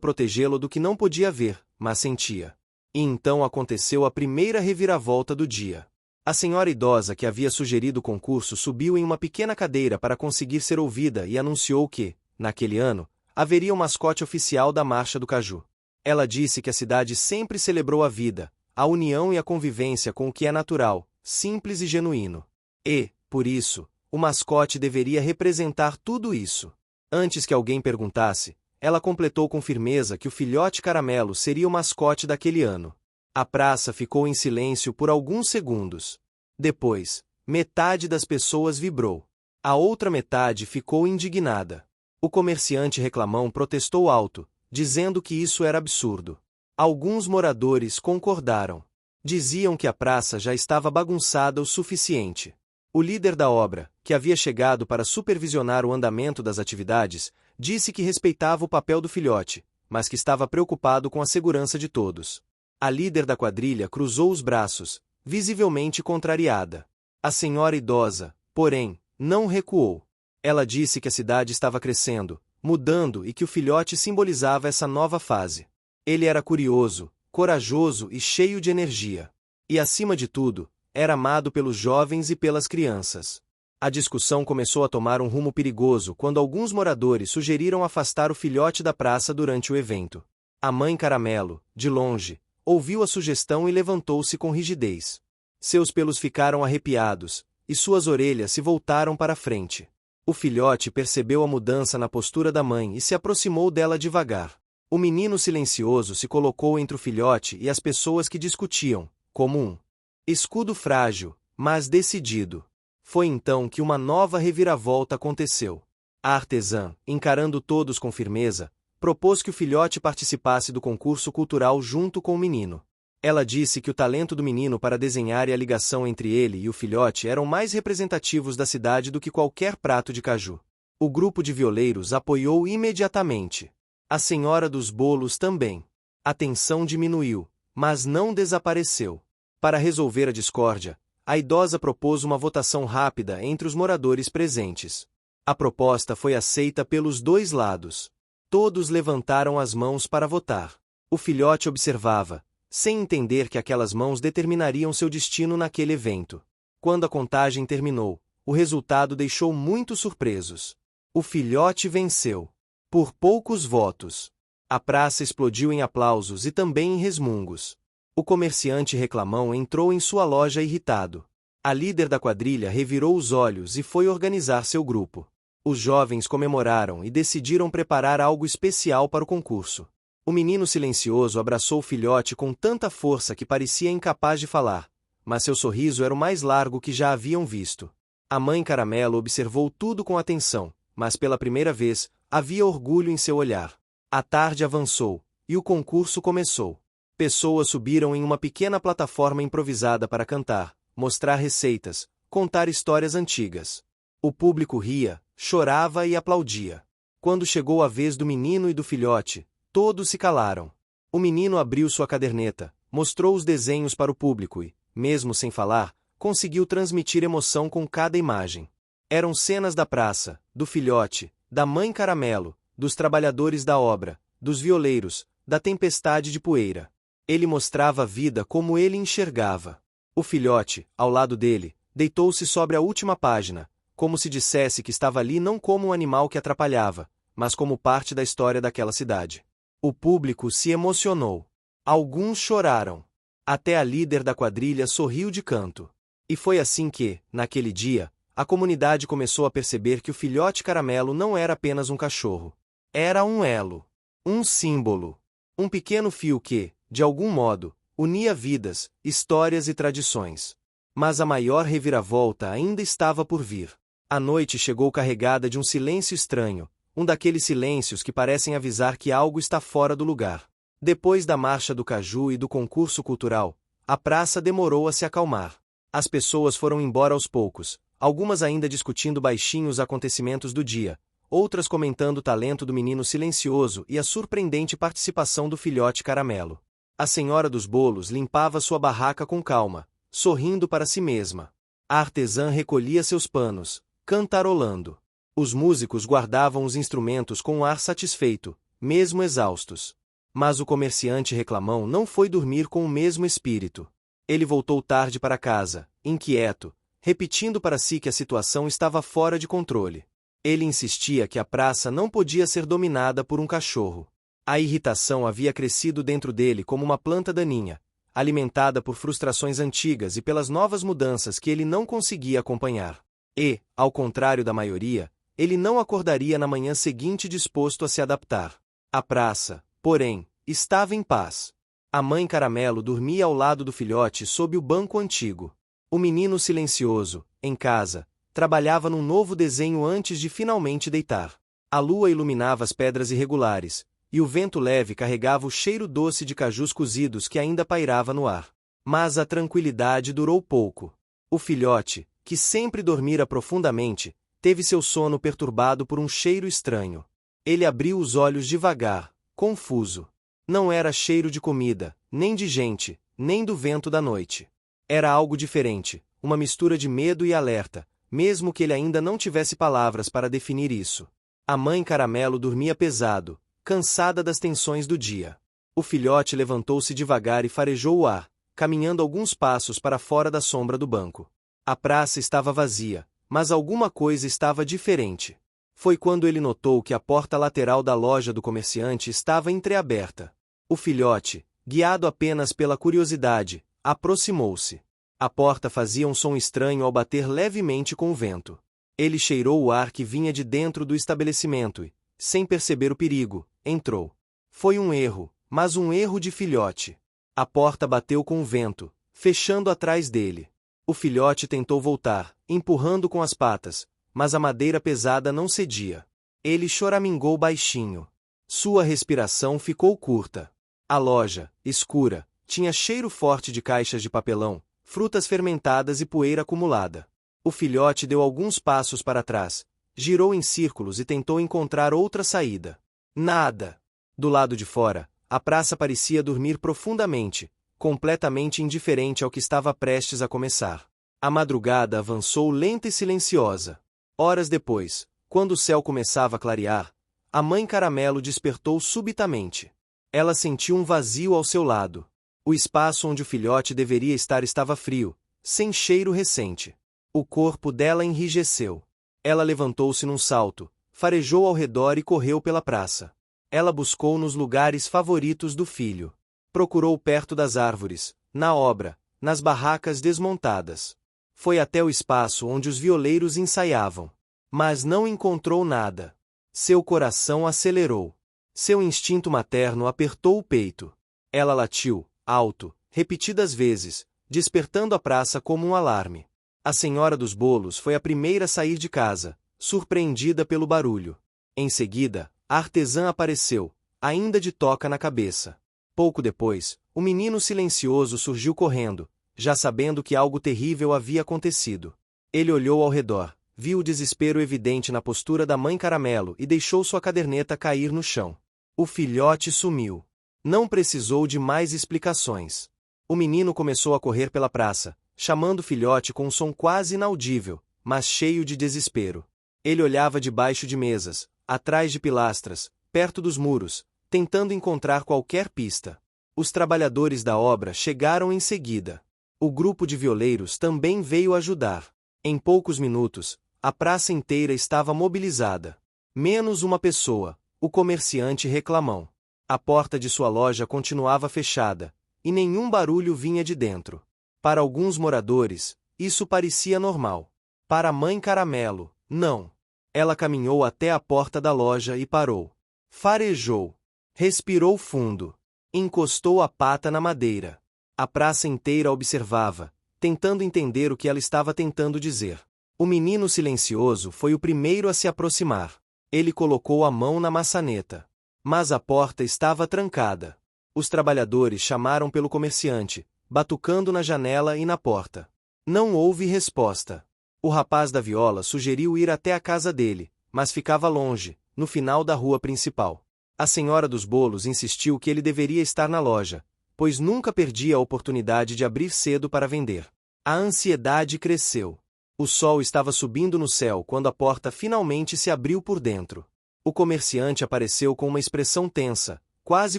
protegê-lo do que não podia ver, mas sentia. E então aconteceu a primeira reviravolta do dia. A senhora idosa que havia sugerido o concurso subiu em uma pequena cadeira para conseguir ser ouvida e anunciou que, naquele ano, haveria um mascote oficial da Marcha do Caju. Ela disse que a cidade sempre celebrou a vida, a união e a convivência com o que é natural, simples e genuíno. E, por isso, o mascote deveria representar tudo isso. Antes que alguém perguntasse, ela completou com firmeza que o filhote Caramelo seria o mascote daquele ano. A praça ficou em silêncio por alguns segundos. Depois, metade das pessoas vibrou. A outra metade ficou indignada. O comerciante reclamão protestou alto, dizendo que isso era absurdo. Alguns moradores concordaram. Diziam que a praça já estava bagunçada o suficiente. O líder da obra, que havia chegado para supervisionar o andamento das atividades, disse que respeitava o papel do filhote, mas que estava preocupado com a segurança de todos. A líder da quadrilha cruzou os braços, visivelmente contrariada. A senhora idosa, porém, não recuou. Ela disse que a cidade estava crescendo, mudando e que o filhote simbolizava essa nova fase. Ele era curioso, corajoso e cheio de energia. E, acima de tudo, era amado pelos jovens e pelas crianças. A discussão começou a tomar um rumo perigoso quando alguns moradores sugeriram afastar o filhote da praça durante o evento. A mãe Caramelo, de longe, ouviu a sugestão e levantou-se com rigidez. Seus pelos ficaram arrepiados, e suas orelhas se voltaram para a frente. O filhote percebeu a mudança na postura da mãe e se aproximou dela devagar. O menino silencioso se colocou entre o filhote e as pessoas que discutiam, como um escudo frágil, mas decidido. Foi então que uma nova reviravolta aconteceu. A artesã, encarando todos com firmeza, propôs que o filhote participasse do concurso cultural junto com o menino. Ela disse que o talento do menino para desenhar e a ligação entre ele e o filhote eram mais representativos da cidade do que qualquer prato de caju. O grupo de violeiros apoiou imediatamente. A senhora dos bolos também. A tensão diminuiu, mas não desapareceu. Para resolver a discórdia, a idosa propôs uma votação rápida entre os moradores presentes. A proposta foi aceita pelos dois lados. Todos levantaram as mãos para votar. O filhote observava, sem entender que aquelas mãos determinariam seu destino naquele evento. Quando a contagem terminou, o resultado deixou muitos surpresos. O filhote venceu. Por poucos votos. A praça explodiu em aplausos e também em resmungos. O comerciante reclamão entrou em sua loja irritado. A líder da quadrilha revirou os olhos e foi organizar seu grupo. Os jovens comemoraram e decidiram preparar algo especial para o concurso. O menino silencioso abraçou o filhote com tanta força que parecia incapaz de falar, mas seu sorriso era o mais largo que já haviam visto. A mãe Caramelo observou tudo com atenção, mas pela primeira vez, havia orgulho em seu olhar. A tarde avançou, e o concurso começou. Pessoas subiram em uma pequena plataforma improvisada para cantar, mostrar receitas, contar histórias antigas. O público ria, chorava e aplaudia. Quando chegou a vez do menino e do filhote, todos se calaram. O menino abriu sua caderneta, mostrou os desenhos para o público e, mesmo sem falar, conseguiu transmitir emoção com cada imagem. Eram cenas da praça, do filhote, da mãe Caramelo, dos trabalhadores da obra, dos violeiros, da tempestade de poeira. Ele mostrava a vida como ele enxergava. O filhote, ao lado dele, deitou-se sobre a última página, como se dissesse que estava ali não como um animal que atrapalhava, mas como parte da história daquela cidade. O público se emocionou. Alguns choraram. Até a líder da quadrilha sorriu de canto. E foi assim que, naquele dia, a comunidade começou a perceber que o filhote Caramelo não era apenas um cachorro. Era um elo. Um símbolo. Um pequeno fio que, de algum modo, unia vidas, histórias e tradições. Mas a maior reviravolta ainda estava por vir. A noite chegou carregada de um silêncio estranho, um daqueles silêncios que parecem avisar que algo está fora do lugar. Depois da marcha do caju e do concurso cultural, a praça demorou a se acalmar. As pessoas foram embora aos poucos, algumas ainda discutindo baixinho os acontecimentos do dia, outras comentando o talento do menino silencioso e a surpreendente participação do filhote Caramelo. A senhora dos bolos limpava sua barraca com calma, sorrindo para si mesma. A artesã recolhia seus panos, cantarolando. Os músicos guardavam os instrumentos com um ar satisfeito, mesmo exaustos. Mas o comerciante reclamão não foi dormir com o mesmo espírito. Ele voltou tarde para casa, inquieto, repetindo para si que a situação estava fora de controle. Ele insistia que a praça não podia ser dominada por um cachorro. A irritação havia crescido dentro dele como uma planta daninha, alimentada por frustrações antigas e pelas novas mudanças que ele não conseguia acompanhar. E, ao contrário da maioria, ele não acordaria na manhã seguinte disposto a se adaptar. A praça, porém, estava em paz. A mãe Caramelo dormia ao lado do filhote sob o banco antigo. O menino silencioso, em casa, trabalhava num novo desenho antes de finalmente deitar. A lua iluminava as pedras irregulares, e o vento leve carregava o cheiro doce de cajus cozidos que ainda pairava no ar. Mas a tranquilidade durou pouco. O filhote, que sempre dormira profundamente, teve seu sono perturbado por um cheiro estranho. Ele abriu os olhos devagar, confuso. Não era cheiro de comida, nem de gente, nem do vento da noite. Era algo diferente, uma mistura de medo e alerta, mesmo que ele ainda não tivesse palavras para definir isso. A mãe Caramelo dormia pesado, cansada das tensões do dia. O filhote levantou-se devagar e farejou o ar, caminhando alguns passos para fora da sombra do banco. A praça estava vazia, mas alguma coisa estava diferente. Foi quando ele notou que a porta lateral da loja do comerciante estava entreaberta. O filhote, guiado apenas pela curiosidade, aproximou-se. A porta fazia um som estranho ao bater levemente com o vento. Ele cheirou o ar que vinha de dentro do estabelecimento e, sem perceber o perigo, entrou. Foi um erro, mas um erro de filhote. A porta bateu com o vento, fechando atrás dele. O filhote tentou voltar, empurrando com as patas, mas a madeira pesada não cedia. Ele choramingou baixinho. Sua respiração ficou curta. A loja, escura, tinha cheiro forte de caixas de papelão, frutas fermentadas e poeira acumulada. O filhote deu alguns passos para trás, girou em círculos e tentou encontrar outra saída. Nada. Do lado de fora, a praça parecia dormir profundamente, completamente indiferente ao que estava prestes a começar. A madrugada avançou lenta e silenciosa. Horas depois, quando o céu começava a clarear, a mãe Caramelo despertou subitamente. Ela sentiu um vazio ao seu lado. O espaço onde o filhote deveria estar estava frio, sem cheiro recente. O corpo dela enrijeceu. Ela levantou-se num salto, farejou ao redor e correu pela praça. Ela buscou nos lugares favoritos do filho. Procurou perto das árvores, na obra, nas barracas desmontadas. Foi até o espaço onde os violeiros ensaiavam. Mas não encontrou nada. Seu coração acelerou. Seu instinto materno apertou o peito. Ela latiu, alto, repetidas vezes, despertando a praça como um alarme. A senhora dos bolos foi a primeira a sair de casa, surpreendida pelo barulho. Em seguida, a artesã apareceu, ainda de toca na cabeça. Pouco depois, o menino silencioso surgiu correndo, já sabendo que algo terrível havia acontecido. Ele olhou ao redor, viu o desespero evidente na postura da mãe Caramelo e deixou sua caderneta cair no chão. O filhote sumiu. Não precisou de mais explicações. O menino começou a correr pela praça, chamando o filhote com um som quase inaudível, mas cheio de desespero. Ele olhava debaixo de mesas, atrás de pilastras, perto dos muros, tentando encontrar qualquer pista. Os trabalhadores da obra chegaram em seguida. O grupo de violeiros também veio ajudar. Em poucos minutos, a praça inteira estava mobilizada. Menos uma pessoa, o comerciante reclamão. A porta de sua loja continuava fechada, e nenhum barulho vinha de dentro. Para alguns moradores, isso parecia normal. Para a mãe Caramelo, não. Ela caminhou até a porta da loja e parou. Farejou. Respirou fundo. Encostou a pata na madeira. A praça inteira observava, tentando entender o que ela estava tentando dizer. O menino silencioso foi o primeiro a se aproximar. Ele colocou a mão na maçaneta. Mas a porta estava trancada. Os trabalhadores chamaram pelo comerciante, batucando na janela e na porta. Não houve resposta. O rapaz da viola sugeriu ir até a casa dele, mas ficava longe, no final da rua principal. A senhora dos bolos insistiu que ele deveria estar na loja, pois nunca perdia a oportunidade de abrir cedo para vender. A ansiedade cresceu. O sol estava subindo no céu quando a porta finalmente se abriu por dentro. O comerciante apareceu com uma expressão tensa, quase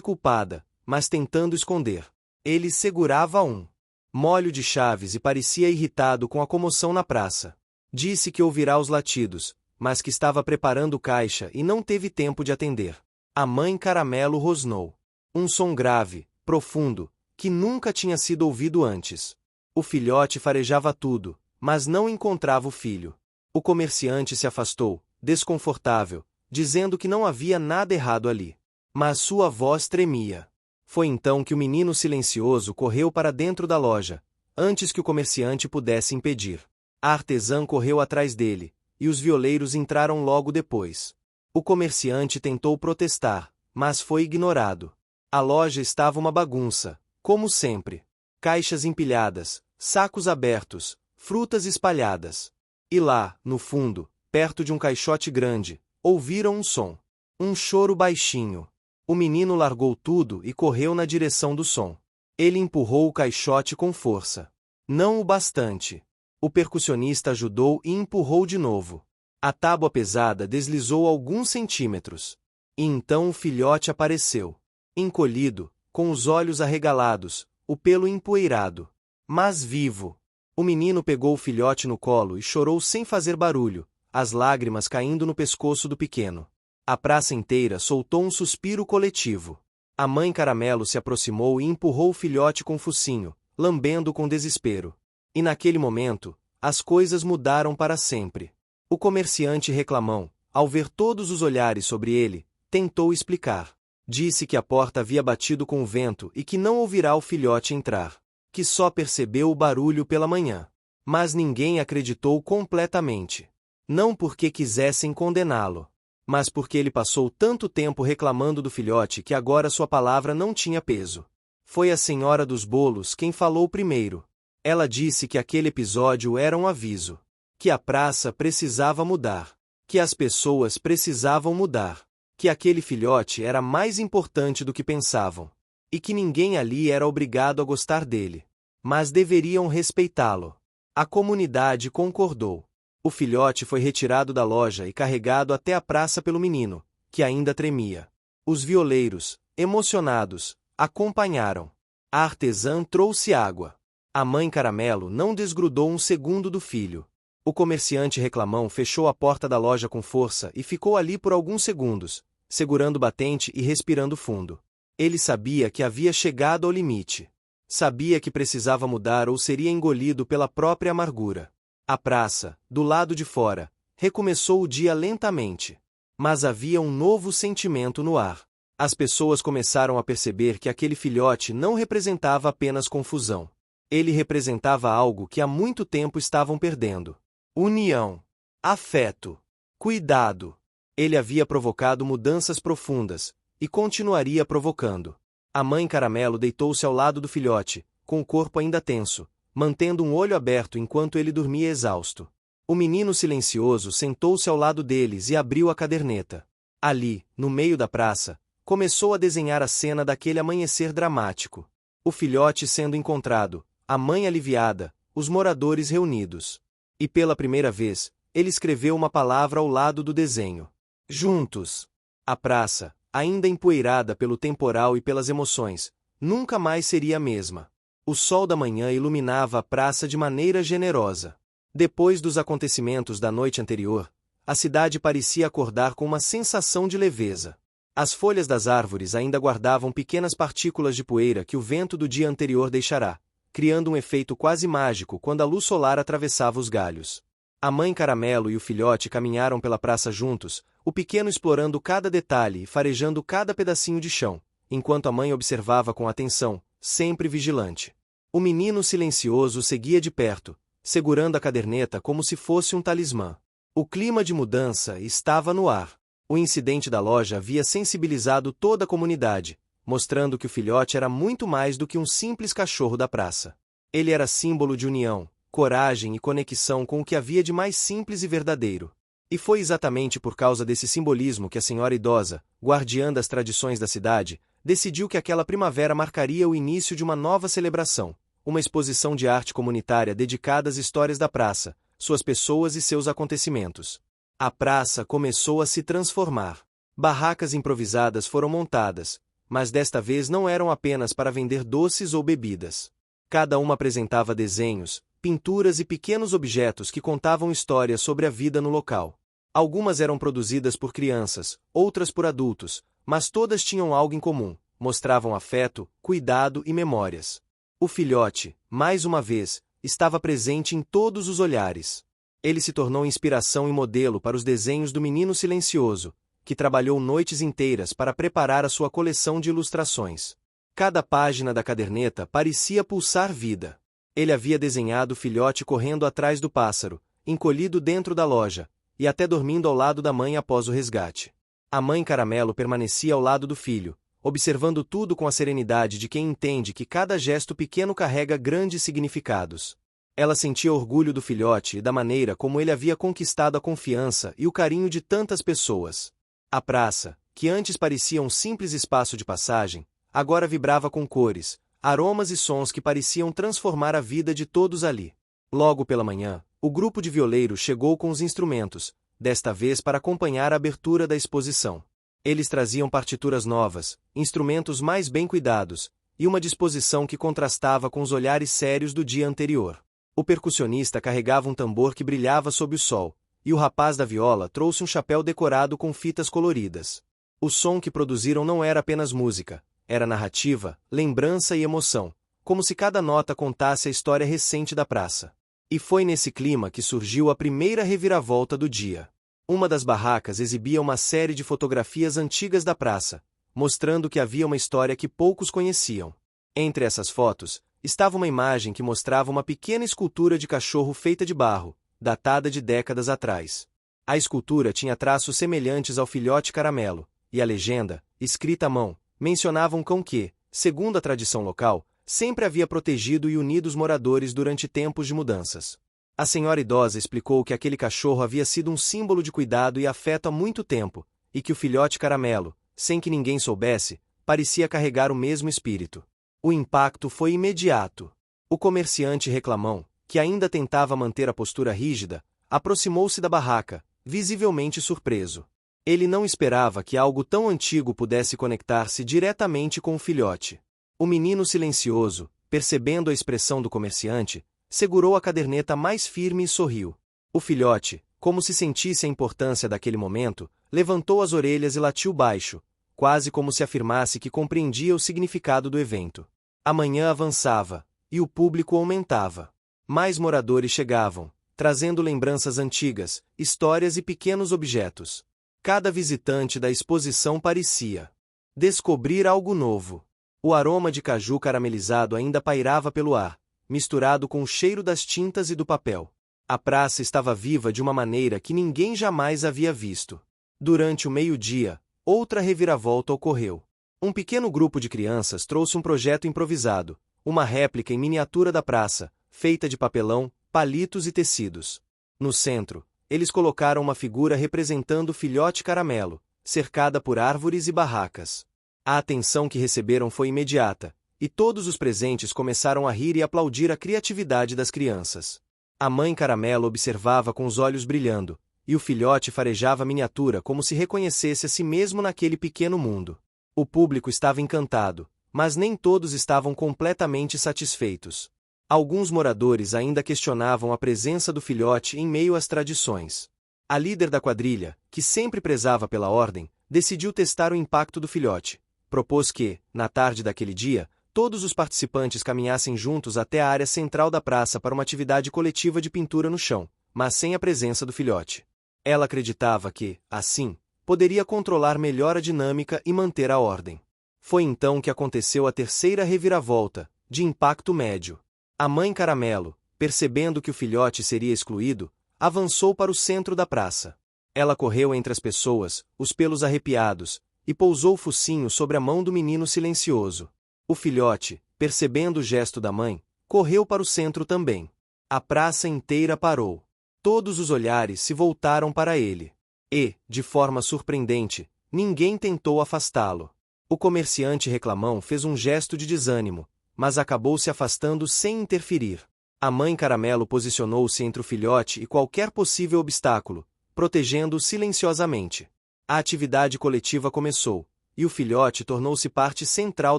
culpada, mas tentando esconder. Ele segurava um molho de chaves e parecia irritado com a comoção na praça. Disse que ouvirá os latidos, mas que estava preparando o caixa e não teve tempo de atender. A mãe Caramelo rosnou. Um som grave, profundo, que nunca tinha sido ouvido antes. O filhote farejava tudo, mas não encontrava o filho. O comerciante se afastou, desconfortável, dizendo que não havia nada errado ali. Mas sua voz tremia. Foi então que o menino silencioso correu para dentro da loja, antes que o comerciante pudesse impedir. A artesã correu atrás dele, e os violeiros entraram logo depois. O comerciante tentou protestar, mas foi ignorado. A loja estava uma bagunça, como sempre. Caixas empilhadas, sacos abertos, frutas espalhadas. E lá, no fundo, perto de um caixote grande, ouviram um som. Um choro baixinho. O menino largou tudo e correu na direção do som. Ele empurrou o caixote com força. Não o bastante. O percussionista ajudou e empurrou de novo. A tábua pesada deslizou alguns centímetros. E então o filhote apareceu. Encolhido, com os olhos arregalados, o pelo empoeirado. Mas vivo. O menino pegou o filhote no colo e chorou sem fazer barulho, as lágrimas caindo no pescoço do pequeno. A praça inteira soltou um suspiro coletivo. A mãe Caramelo se aproximou e empurrou o filhote com o focinho, lambendo com desespero. E naquele momento, as coisas mudaram para sempre. O comerciante reclamão, ao ver todos os olhares sobre ele, tentou explicar. Disse que a porta havia batido com o vento e que não ouvirá o filhote entrar. Que só percebeu o barulho pela manhã. Mas ninguém acreditou completamente. Não porque quisessem condená-lo, mas porque ele passou tanto tempo reclamando do filhote que agora sua palavra não tinha peso. Foi a senhora dos bolos quem falou primeiro. Ela disse que aquele episódio era um aviso. Que a praça precisava mudar. Que as pessoas precisavam mudar. Que aquele filhote era mais importante do que pensavam. E que ninguém ali era obrigado a gostar dele. Mas deveriam respeitá-lo. A comunidade concordou. O filhote foi retirado da loja e carregado até a praça pelo menino, que ainda tremia. Os violeiros, emocionados, acompanharam. A artesã trouxe água. A mãe Caramelo não desgrudou um segundo do filho. O comerciante reclamão fechou a porta da loja com força e ficou ali por alguns segundos, segurando o batente e respirando fundo. Ele sabia que havia chegado ao limite. Sabia que precisava mudar ou seria engolido pela própria amargura. A praça, do lado de fora, recomeçou o dia lentamente. Mas havia um novo sentimento no ar. As pessoas começaram a perceber que aquele filhote não representava apenas confusão. Ele representava algo que há muito tempo estavam perdendo. União. Afeto. Cuidado. Ele havia provocado mudanças profundas, e continuaria provocando. A mãe Caramelo deitou-se ao lado do filhote, com o corpo ainda tenso, mantendo um olho aberto enquanto ele dormia exausto. O menino silencioso sentou-se ao lado deles e abriu a caderneta. Ali, no meio da praça, começou a desenhar a cena daquele amanhecer dramático. O filhote sendo encontrado, a mãe aliviada, os moradores reunidos. E pela primeira vez, ele escreveu uma palavra ao lado do desenho. Juntos. A praça, ainda empoeirada pelo temporal e pelas emoções, nunca mais seria a mesma. O sol da manhã iluminava a praça de maneira generosa. Depois dos acontecimentos da noite anterior, a cidade parecia acordar com uma sensação de leveza. As folhas das árvores ainda guardavam pequenas partículas de poeira que o vento do dia anterior deixará, criando um efeito quase mágico quando a luz solar atravessava os galhos. A mãe Caramelo e o filhote caminharam pela praça juntos, o pequeno explorando cada detalhe e farejando cada pedacinho de chão, enquanto a mãe observava com atenção, sempre vigilante. O menino silencioso seguia de perto, segurando a caderneta como se fosse um talismã. O clima de mudança estava no ar. O incidente da loja havia sensibilizado toda a comunidade, mostrando que o filhote era muito mais do que um simples cachorro da praça. Ele era símbolo de união, coragem e conexão com o que havia de mais simples e verdadeiro. E foi exatamente por causa desse simbolismo que a senhora idosa, guardiã das tradições da cidade, decidiu que aquela primavera marcaria o início de uma nova celebração, uma exposição de arte comunitária dedicada às histórias da praça, suas pessoas e seus acontecimentos. A praça começou a se transformar. Barracas improvisadas foram montadas, mas desta vez não eram apenas para vender doces ou bebidas. Cada uma apresentava desenhos, pinturas e pequenos objetos que contavam histórias sobre a vida no local. Algumas eram produzidas por crianças, outras por adultos, mas todas tinham algo em comum, mostravam afeto, cuidado e memórias. O filhote, mais uma vez, estava presente em todos os olhares. Ele se tornou inspiração e modelo para os desenhos do menino silencioso, que trabalhou noites inteiras para preparar a sua coleção de ilustrações. Cada página da caderneta parecia pulsar vida. Ele havia desenhado o filhote correndo atrás do pássaro, encolhido dentro da loja, e até dormindo ao lado da mãe após o resgate. A mãe Caramelo permanecia ao lado do filho, observando tudo com a serenidade de quem entende que cada gesto pequeno carrega grandes significados. Ela sentia orgulho do filhote e da maneira como ele havia conquistado a confiança e o carinho de tantas pessoas. A praça, que antes parecia um simples espaço de passagem, agora vibrava com cores, aromas e sons que pareciam transformar a vida de todos ali. Logo pela manhã, o grupo de violeiros chegou com os instrumentos, desta vez para acompanhar a abertura da exposição. Eles traziam partituras novas, instrumentos mais bem cuidados, e uma disposição que contrastava com os olhares sérios do dia anterior. O percussionista carregava um tambor que brilhava sob o sol, e o rapaz da viola trouxe um chapéu decorado com fitas coloridas. O som que produziram não era apenas música, era narrativa, lembrança e emoção, como se cada nota contasse a história recente da praça. E foi nesse clima que surgiu a primeira reviravolta do dia. Uma das barracas exibia uma série de fotografias antigas da praça, mostrando que havia uma história que poucos conheciam. Entre essas fotos, estava uma imagem que mostrava uma pequena escultura de cachorro feita de barro, datada de décadas atrás. A escultura tinha traços semelhantes ao filhote Caramelo, e a legenda, escrita à mão, mencionava um cão que, segundo a tradição local, sempre havia protegido e unido os moradores durante tempos de mudanças. A senhora idosa explicou que aquele cachorro havia sido um símbolo de cuidado e afeto há muito tempo, e que o filhote Caramelo, sem que ninguém soubesse, parecia carregar o mesmo espírito. O impacto foi imediato. O comerciante reclamão, que ainda tentava manter a postura rígida, aproximou-se da barraca, visivelmente surpreso. Ele não esperava que algo tão antigo pudesse conectar-se diretamente com o filhote. O menino silencioso, percebendo a expressão do comerciante, segurou a caderneta mais firme e sorriu. O filhote, como se sentisse a importância daquele momento, levantou as orelhas e latiu baixo, quase como se afirmasse que compreendia o significado do evento. A manhã avançava, e o público aumentava. Mais moradores chegavam, trazendo lembranças antigas, histórias e pequenos objetos. Cada visitante da exposição parecia descobrir algo novo. O aroma de caju caramelizado ainda pairava pelo ar, misturado com o cheiro das tintas e do papel. A praça estava viva de uma maneira que ninguém jamais havia visto. Durante o meio-dia, outra reviravolta ocorreu. Um pequeno grupo de crianças trouxe um projeto improvisado, uma réplica em miniatura da praça, feita de papelão, palitos e tecidos. No centro, eles colocaram uma figura representando o filhote Caramelo, cercada por árvores e barracas. A atenção que receberam foi imediata, e todos os presentes começaram a rir e aplaudir a criatividade das crianças. A mãe Caramelo observava com os olhos brilhando, e o filhote farejava a miniatura como se reconhecesse a si mesmo naquele pequeno mundo. O público estava encantado, mas nem todos estavam completamente satisfeitos. Alguns moradores ainda questionavam a presença do filhote em meio às tradições. A líder da quadrilha, que sempre prezava pela ordem, decidiu testar o impacto do filhote. Propôs que, na tarde daquele dia, todos os participantes caminhassem juntos até a área central da praça para uma atividade coletiva de pintura no chão, mas sem a presença do filhote. Ela acreditava que, assim, poderia controlar melhor a dinâmica e manter a ordem. Foi então que aconteceu a terceira reviravolta, de impacto médio. A mãe Caramelo, percebendo que o filhote seria excluído, avançou para o centro da praça. Ela correu entre as pessoas, os pelos arrepiados, e pousou o focinho sobre a mão do menino silencioso. O filhote, percebendo o gesto da mãe, correu para o centro também. A praça inteira parou. Todos os olhares se voltaram para ele. E, de forma surpreendente, ninguém tentou afastá-lo. O comerciante reclamão fez um gesto de desânimo, mas acabou se afastando sem interferir. A mãe Caramelo posicionou-se entre o filhote e qualquer possível obstáculo, protegendo-o silenciosamente. A atividade coletiva começou, e o filhote tornou-se parte central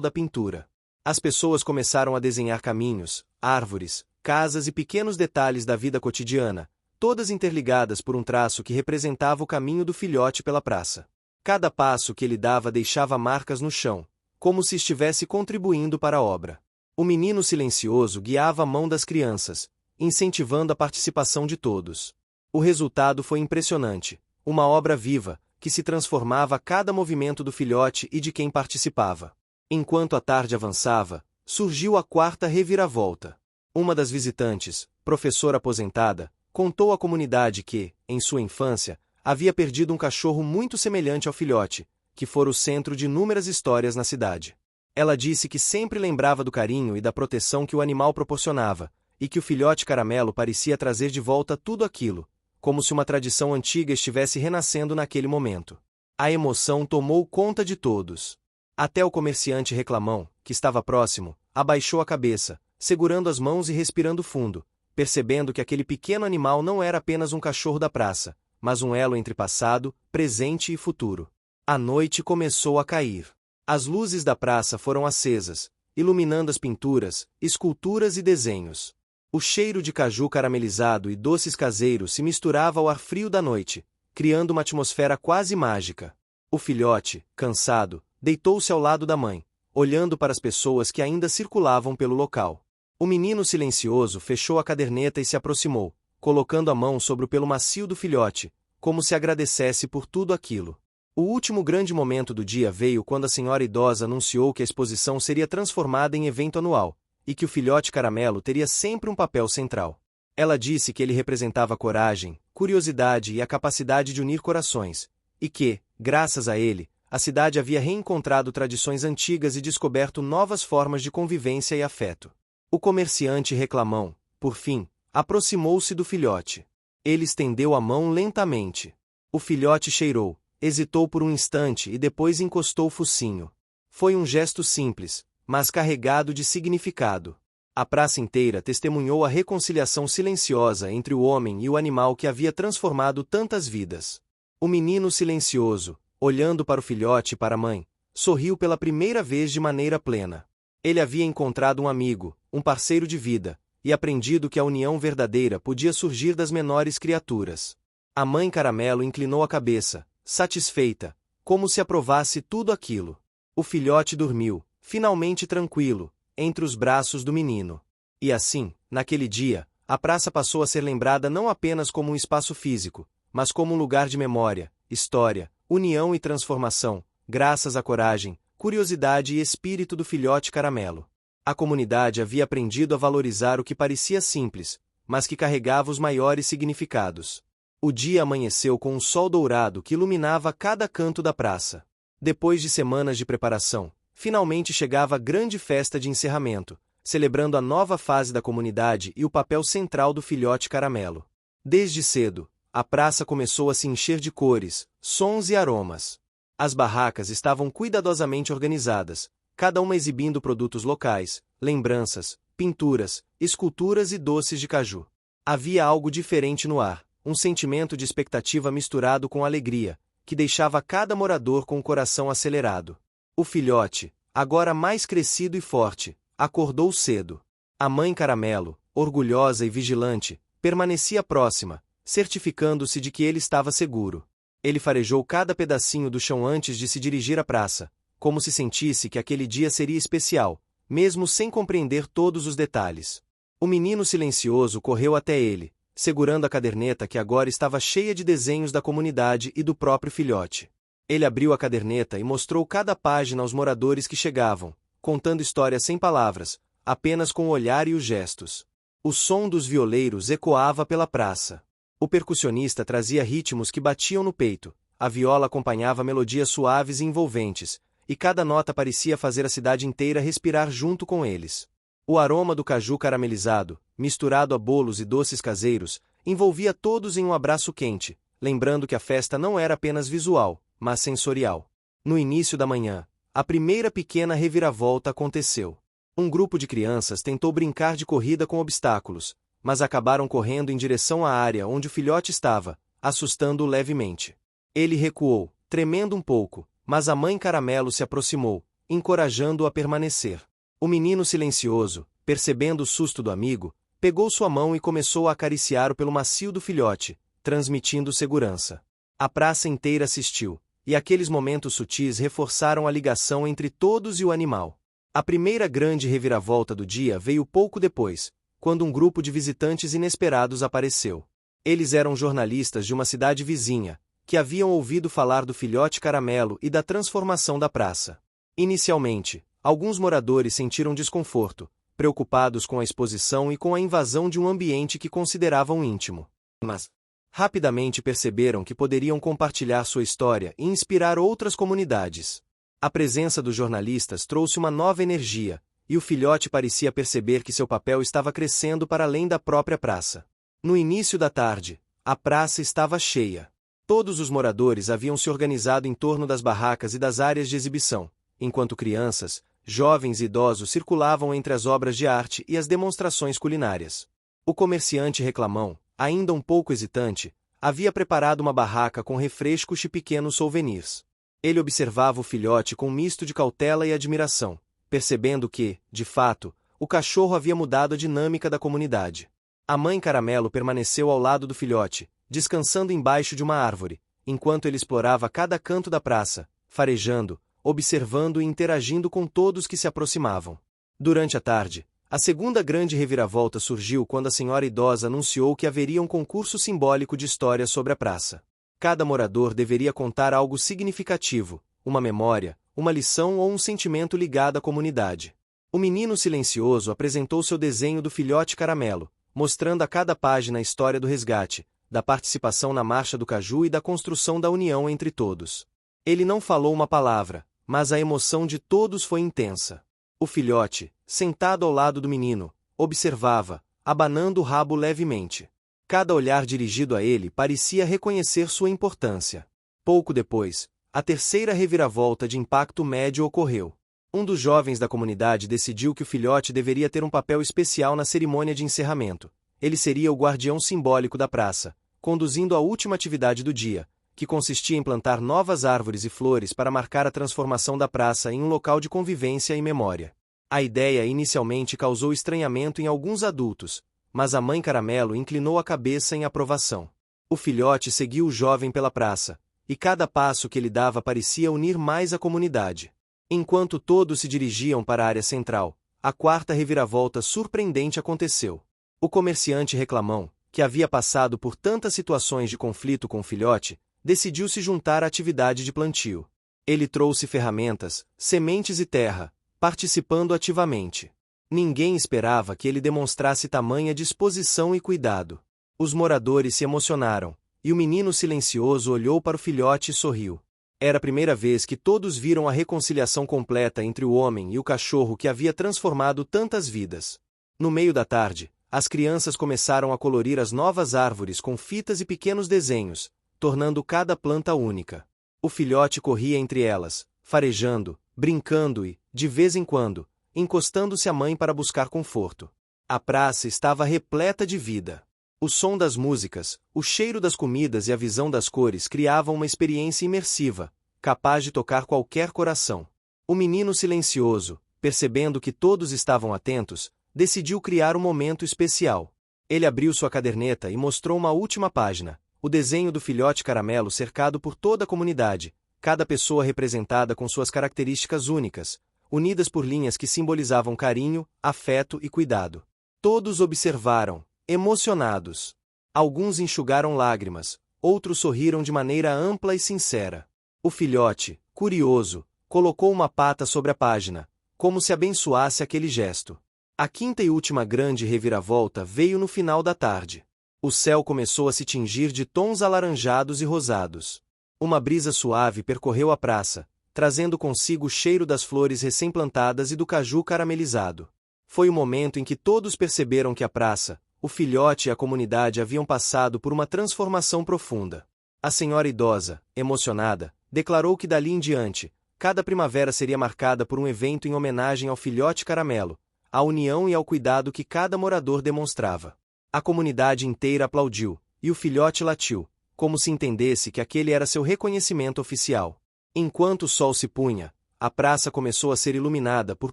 da pintura. As pessoas começaram a desenhar caminhos, árvores, casas e pequenos detalhes da vida cotidiana, todas interligadas por um traço que representava o caminho do filhote pela praça. Cada passo que ele dava deixava marcas no chão, como se estivesse contribuindo para a obra. O menino silencioso guiava a mão das crianças, incentivando a participação de todos. O resultado foi impressionante, uma obra viva, que se transformava a cada movimento do filhote e de quem participava. Enquanto a tarde avançava, surgiu a quarta reviravolta. Uma das visitantes, professora aposentada, contou à comunidade que, em sua infância, havia perdido um cachorro muito semelhante ao filhote, que fora o centro de inúmeras histórias na cidade. Ela disse que sempre lembrava do carinho e da proteção que o animal proporcionava, e que o filhote Caramelo parecia trazer de volta tudo aquilo, como se uma tradição antiga estivesse renascendo naquele momento. A emoção tomou conta de todos. Até o comerciante reclamão, que estava próximo, abaixou a cabeça, segurando as mãos e respirando fundo, percebendo que aquele pequeno animal não era apenas um cachorro da praça, mas um elo entre passado, presente e futuro. A noite começou a cair. As luzes da praça foram acesas, iluminando as pinturas, esculturas e desenhos. O cheiro de caju caramelizado e doces caseiros se misturava ao ar frio da noite, criando uma atmosfera quase mágica. O filhote, cansado, deitou-se ao lado da mãe, olhando para as pessoas que ainda circulavam pelo local. O menino silencioso fechou a caderneta e se aproximou, colocando a mão sobre o pelo macio do filhote, como se agradecesse por tudo aquilo. O último grande momento do dia veio quando a senhora idosa anunciou que a exposição seria transformada em evento anual, e que o filhote Caramelo teria sempre um papel central. Ela disse que ele representava coragem, curiosidade e a capacidade de unir corações, e que, graças a ele, a cidade havia reencontrado tradições antigas e descoberto novas formas de convivência e afeto. O comerciante reclamão, por fim, aproximou-se do filhote. Ele estendeu a mão lentamente. O filhote cheirou, hesitou por um instante e depois encostou o focinho. Foi um gesto simples, mas carregado de significado. A praça inteira testemunhou a reconciliação silenciosa entre o homem e o animal que havia transformado tantas vidas. O menino silencioso, olhando para o filhote e para a mãe, sorriu pela primeira vez de maneira plena. Ele havia encontrado um amigo, um parceiro de vida, e aprendido que a união verdadeira podia surgir das menores criaturas. A mãe Caramelo inclinou a cabeça, satisfeita, como se aprovasse tudo aquilo. O filhote dormiu, finalmente tranquilo, entre os braços do menino. E assim, naquele dia, a praça passou a ser lembrada não apenas como um espaço físico, mas como um lugar de memória, história, união e transformação, graças à coragem, curiosidade e espírito do filhote Caramelo. A comunidade havia aprendido a valorizar o que parecia simples, mas que carregava os maiores significados. O dia amanheceu com um sol dourado que iluminava cada canto da praça. Depois de semanas de preparação, finalmente chegava a grande festa de encerramento, celebrando a nova fase da comunidade e o papel central do filhote Caramelo. Desde cedo, a praça começou a se encher de cores, sons e aromas. As barracas estavam cuidadosamente organizadas, cada uma exibindo produtos locais, lembranças, pinturas, esculturas e doces de caju. Havia algo diferente no ar, um sentimento de expectativa misturado com alegria, que deixava cada morador com o coração acelerado. O filhote, agora mais crescido e forte, acordou cedo. A mãe Caramelo, orgulhosa e vigilante, permanecia próxima, certificando-se de que ele estava seguro. Ele farejou cada pedacinho do chão antes de se dirigir à praça, como se sentisse que aquele dia seria especial, mesmo sem compreender todos os detalhes. O menino silencioso correu até ele, segurando a caderneta que agora estava cheia de desenhos da comunidade e do próprio filhote. Ele abriu a caderneta e mostrou cada página aos moradores que chegavam, contando histórias sem palavras, apenas com o olhar e os gestos. O som dos violeiros ecoava pela praça. O percussionista trazia ritmos que batiam no peito, a viola acompanhava melodias suaves e envolventes, e cada nota parecia fazer a cidade inteira respirar junto com eles. O aroma do caju caramelizado, misturado a bolos e doces caseiros, envolvia todos em um abraço quente, lembrando que a festa não era apenas visual, mas sensorial. No início da manhã, a primeira pequena reviravolta aconteceu. Um grupo de crianças tentou brincar de corrida com obstáculos, mas acabaram correndo em direção à área onde o filhote estava, assustando-o levemente. Ele recuou, tremendo um pouco, mas a mãe Caramelo se aproximou, encorajando-o a permanecer. O menino silencioso, percebendo o susto do amigo, pegou sua mão e começou a acariciar-o pelo macio do filhote, transmitindo segurança. A praça inteira assistiu, e aqueles momentos sutis reforçaram a ligação entre todos e o animal. A primeira grande reviravolta do dia veio pouco depois, quando um grupo de visitantes inesperados apareceu. Eles eram jornalistas de uma cidade vizinha, que haviam ouvido falar do filhote Caramelo e da transformação da praça. Inicialmente, alguns moradores sentiram desconforto, preocupados com a exposição e com a invasão de um ambiente que consideravam íntimo. Mas, rapidamente perceberam que poderiam compartilhar sua história e inspirar outras comunidades. A presença dos jornalistas trouxe uma nova energia, e o filhote parecia perceber que seu papel estava crescendo para além da própria praça. No início da tarde, a praça estava cheia. Todos os moradores haviam se organizado em torno das barracas e das áreas de exibição, enquanto crianças, jovens e idosos circulavam entre as obras de arte e as demonstrações culinárias. O comerciante reclamão, ainda um pouco hesitante, havia preparado uma barraca com refrescos e pequenos souvenirs. Ele observava o filhote com um misto de cautela e admiração, percebendo que, de fato, o cachorro havia mudado a dinâmica da comunidade. A mãe Caramelo permaneceu ao lado do filhote, descansando embaixo de uma árvore, enquanto ele explorava cada canto da praça, farejando, observando e interagindo com todos que se aproximavam. Durante a tarde, a segunda grande reviravolta surgiu quando a senhora idosa anunciou que haveria um concurso simbólico de história sobre a praça. Cada morador deveria contar algo significativo, uma memória, uma lição ou um sentimento ligado à comunidade. O menino silencioso apresentou seu desenho do filhote Caramelo, mostrando a cada página a história do resgate, da participação na Marcha do Caju e da construção da união entre todos. Ele não falou uma palavra, mas a emoção de todos foi intensa. O filhote, sentado ao lado do menino, observava, abanando o rabo levemente. Cada olhar dirigido a ele parecia reconhecer sua importância. Pouco depois, a terceira reviravolta de impacto médio ocorreu. Um dos jovens da comunidade decidiu que o filhote deveria ter um papel especial na cerimônia de encerramento. Ele seria o guardião simbólico da praça, conduzindo a última atividade do dia, que consistia em plantar novas árvores e flores para marcar a transformação da praça em um local de convivência e memória. A ideia inicialmente causou estranhamento em alguns adultos, mas a mãe Caramelo inclinou a cabeça em aprovação. O filhote seguiu o jovem pela praça, e cada passo que ele dava parecia unir mais a comunidade. Enquanto todos se dirigiam para a área central, a quarta reviravolta surpreendente aconteceu. O comerciante reclamão, que havia passado por tantas situações de conflito com o filhote, decidiu se juntar à atividade de plantio. Ele trouxe ferramentas, sementes e terra, participando ativamente. Ninguém esperava que ele demonstrasse tamanha disposição e cuidado. Os moradores se emocionaram, e o menino silencioso olhou para o filhote e sorriu. Era a primeira vez que todos viram a reconciliação completa entre o homem e o cachorro que havia transformado tantas vidas. No meio da tarde, as crianças começaram a colorir as novas árvores com fitas e pequenos desenhos, tornando cada planta única. O filhote corria entre elas, farejando, brincando e, de vez em quando, encostando-se à mãe para buscar conforto. A praça estava repleta de vida. O som das músicas, o cheiro das comidas e a visão das cores criavam uma experiência imersiva, capaz de tocar qualquer coração. O menino silencioso, percebendo que todos estavam atentos, decidiu criar um momento especial. Ele abriu sua caderneta e mostrou uma última página, o desenho do filhote caramelo cercado por toda a comunidade, cada pessoa representada com suas características únicas, unidas por linhas que simbolizavam carinho, afeto e cuidado. Todos observaram, emocionados. Alguns enxugaram lágrimas, outros sorriram de maneira ampla e sincera. O filhote, curioso, colocou uma pata sobre a página, como se abençoasse aquele gesto. A quinta e última grande reviravolta veio no final da tarde. O céu começou a se tingir de tons alaranjados e rosados. Uma brisa suave percorreu a praça, trazendo consigo o cheiro das flores recém-plantadas e do caju caramelizado. Foi o momento em que todos perceberam que a praça, o filhote e a comunidade haviam passado por uma transformação profunda. A senhora idosa, emocionada, declarou que dali em diante, cada primavera seria marcada por um evento em homenagem ao filhote caramelo, à união e ao cuidado que cada morador demonstrava. A comunidade inteira aplaudiu, e o filhote latiu, como se entendesse que aquele era seu reconhecimento oficial. Enquanto o sol se punha, a praça começou a ser iluminada por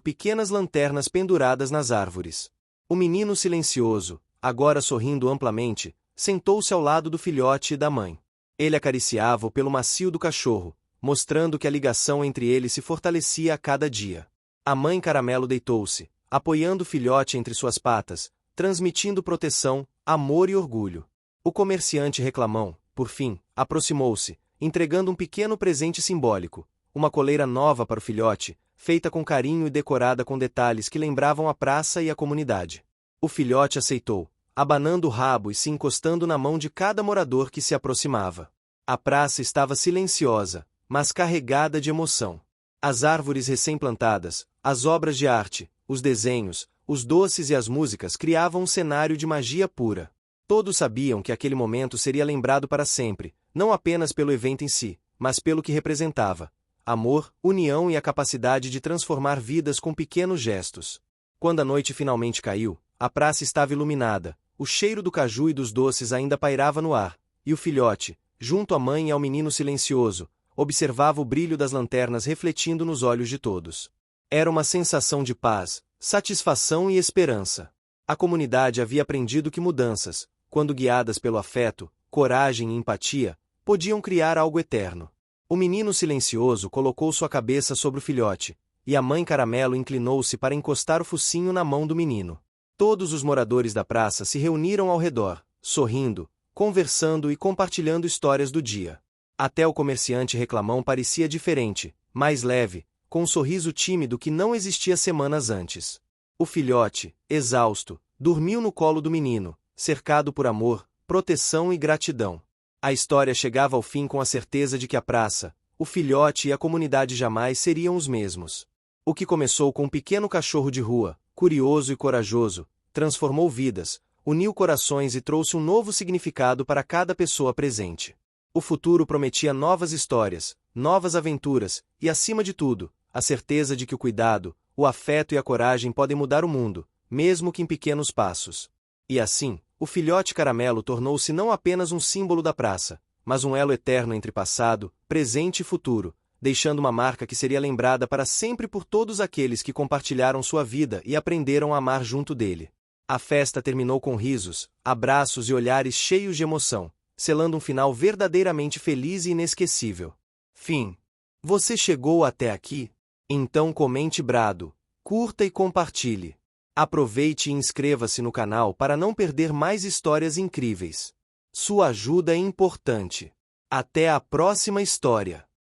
pequenas lanternas penduradas nas árvores. O menino silencioso, agora sorrindo amplamente, sentou-se ao lado do filhote e da mãe. Ele acariciava-o pelo macio do cachorro, mostrando que a ligação entre eles se fortalecia a cada dia. A mãe caramelo deitou-se, apoiando o filhote entre suas patas, transmitindo proteção, amor e orgulho. O comerciante reclamão, por fim, aproximou-se, entregando um pequeno presente simbólico, uma coleira nova para o filhote, feita com carinho e decorada com detalhes que lembravam a praça e a comunidade. O filhote aceitou, abanando o rabo e se encostando na mão de cada morador que se aproximava. A praça estava silenciosa, mas carregada de emoção. As árvores recém-plantadas, as obras de arte, os desenhos, os doces e as músicas criavam um cenário de magia pura. Todos sabiam que aquele momento seria lembrado para sempre, não apenas pelo evento em si, mas pelo que representava: amor, união e a capacidade de transformar vidas com pequenos gestos. Quando a noite finalmente caiu, a praça estava iluminada, o cheiro do caju e dos doces ainda pairava no ar, e o filhote, junto à mãe e ao menino silencioso, observava o brilho das lanternas refletindo nos olhos de todos. Era uma sensação de paz, satisfação e esperança. A comunidade havia aprendido que mudanças, quando guiadas pelo afeto, coragem e empatia, podiam criar algo eterno. O menino silencioso colocou sua cabeça sobre o filhote, e a mãe caramelo inclinou-se para encostar o focinho na mão do menino. Todos os moradores da praça se reuniram ao redor, sorrindo, conversando e compartilhando histórias do dia. Até o comerciante reclamão parecia diferente, mais leve, com um sorriso tímido que não existia semanas antes. O filhote, exausto, dormiu no colo do menino, cercado por amor, proteção e gratidão. A história chegava ao fim com a certeza de que a praça, o filhote e a comunidade jamais seriam os mesmos. O que começou com um pequeno cachorro de rua, curioso e corajoso, transformou vidas, uniu corações e trouxe um novo significado para cada pessoa presente. O futuro prometia novas histórias, novas aventuras e, acima de tudo, a certeza de que o cuidado, o afeto e a coragem podem mudar o mundo, mesmo que em pequenos passos. E assim, o filhote caramelo tornou-se não apenas um símbolo da praça, mas um elo eterno entre passado, presente e futuro, deixando uma marca que seria lembrada para sempre por todos aqueles que compartilharam sua vida e aprenderam a amar junto dele. A festa terminou com risos, abraços e olhares cheios de emoção, selando um final verdadeiramente feliz e inesquecível. Fim. Você chegou até aqui? Então comente brado, curta e compartilhe. Aproveite e inscreva-se no canal para não perder mais histórias incríveis. Sua ajuda é importante. Até a próxima história!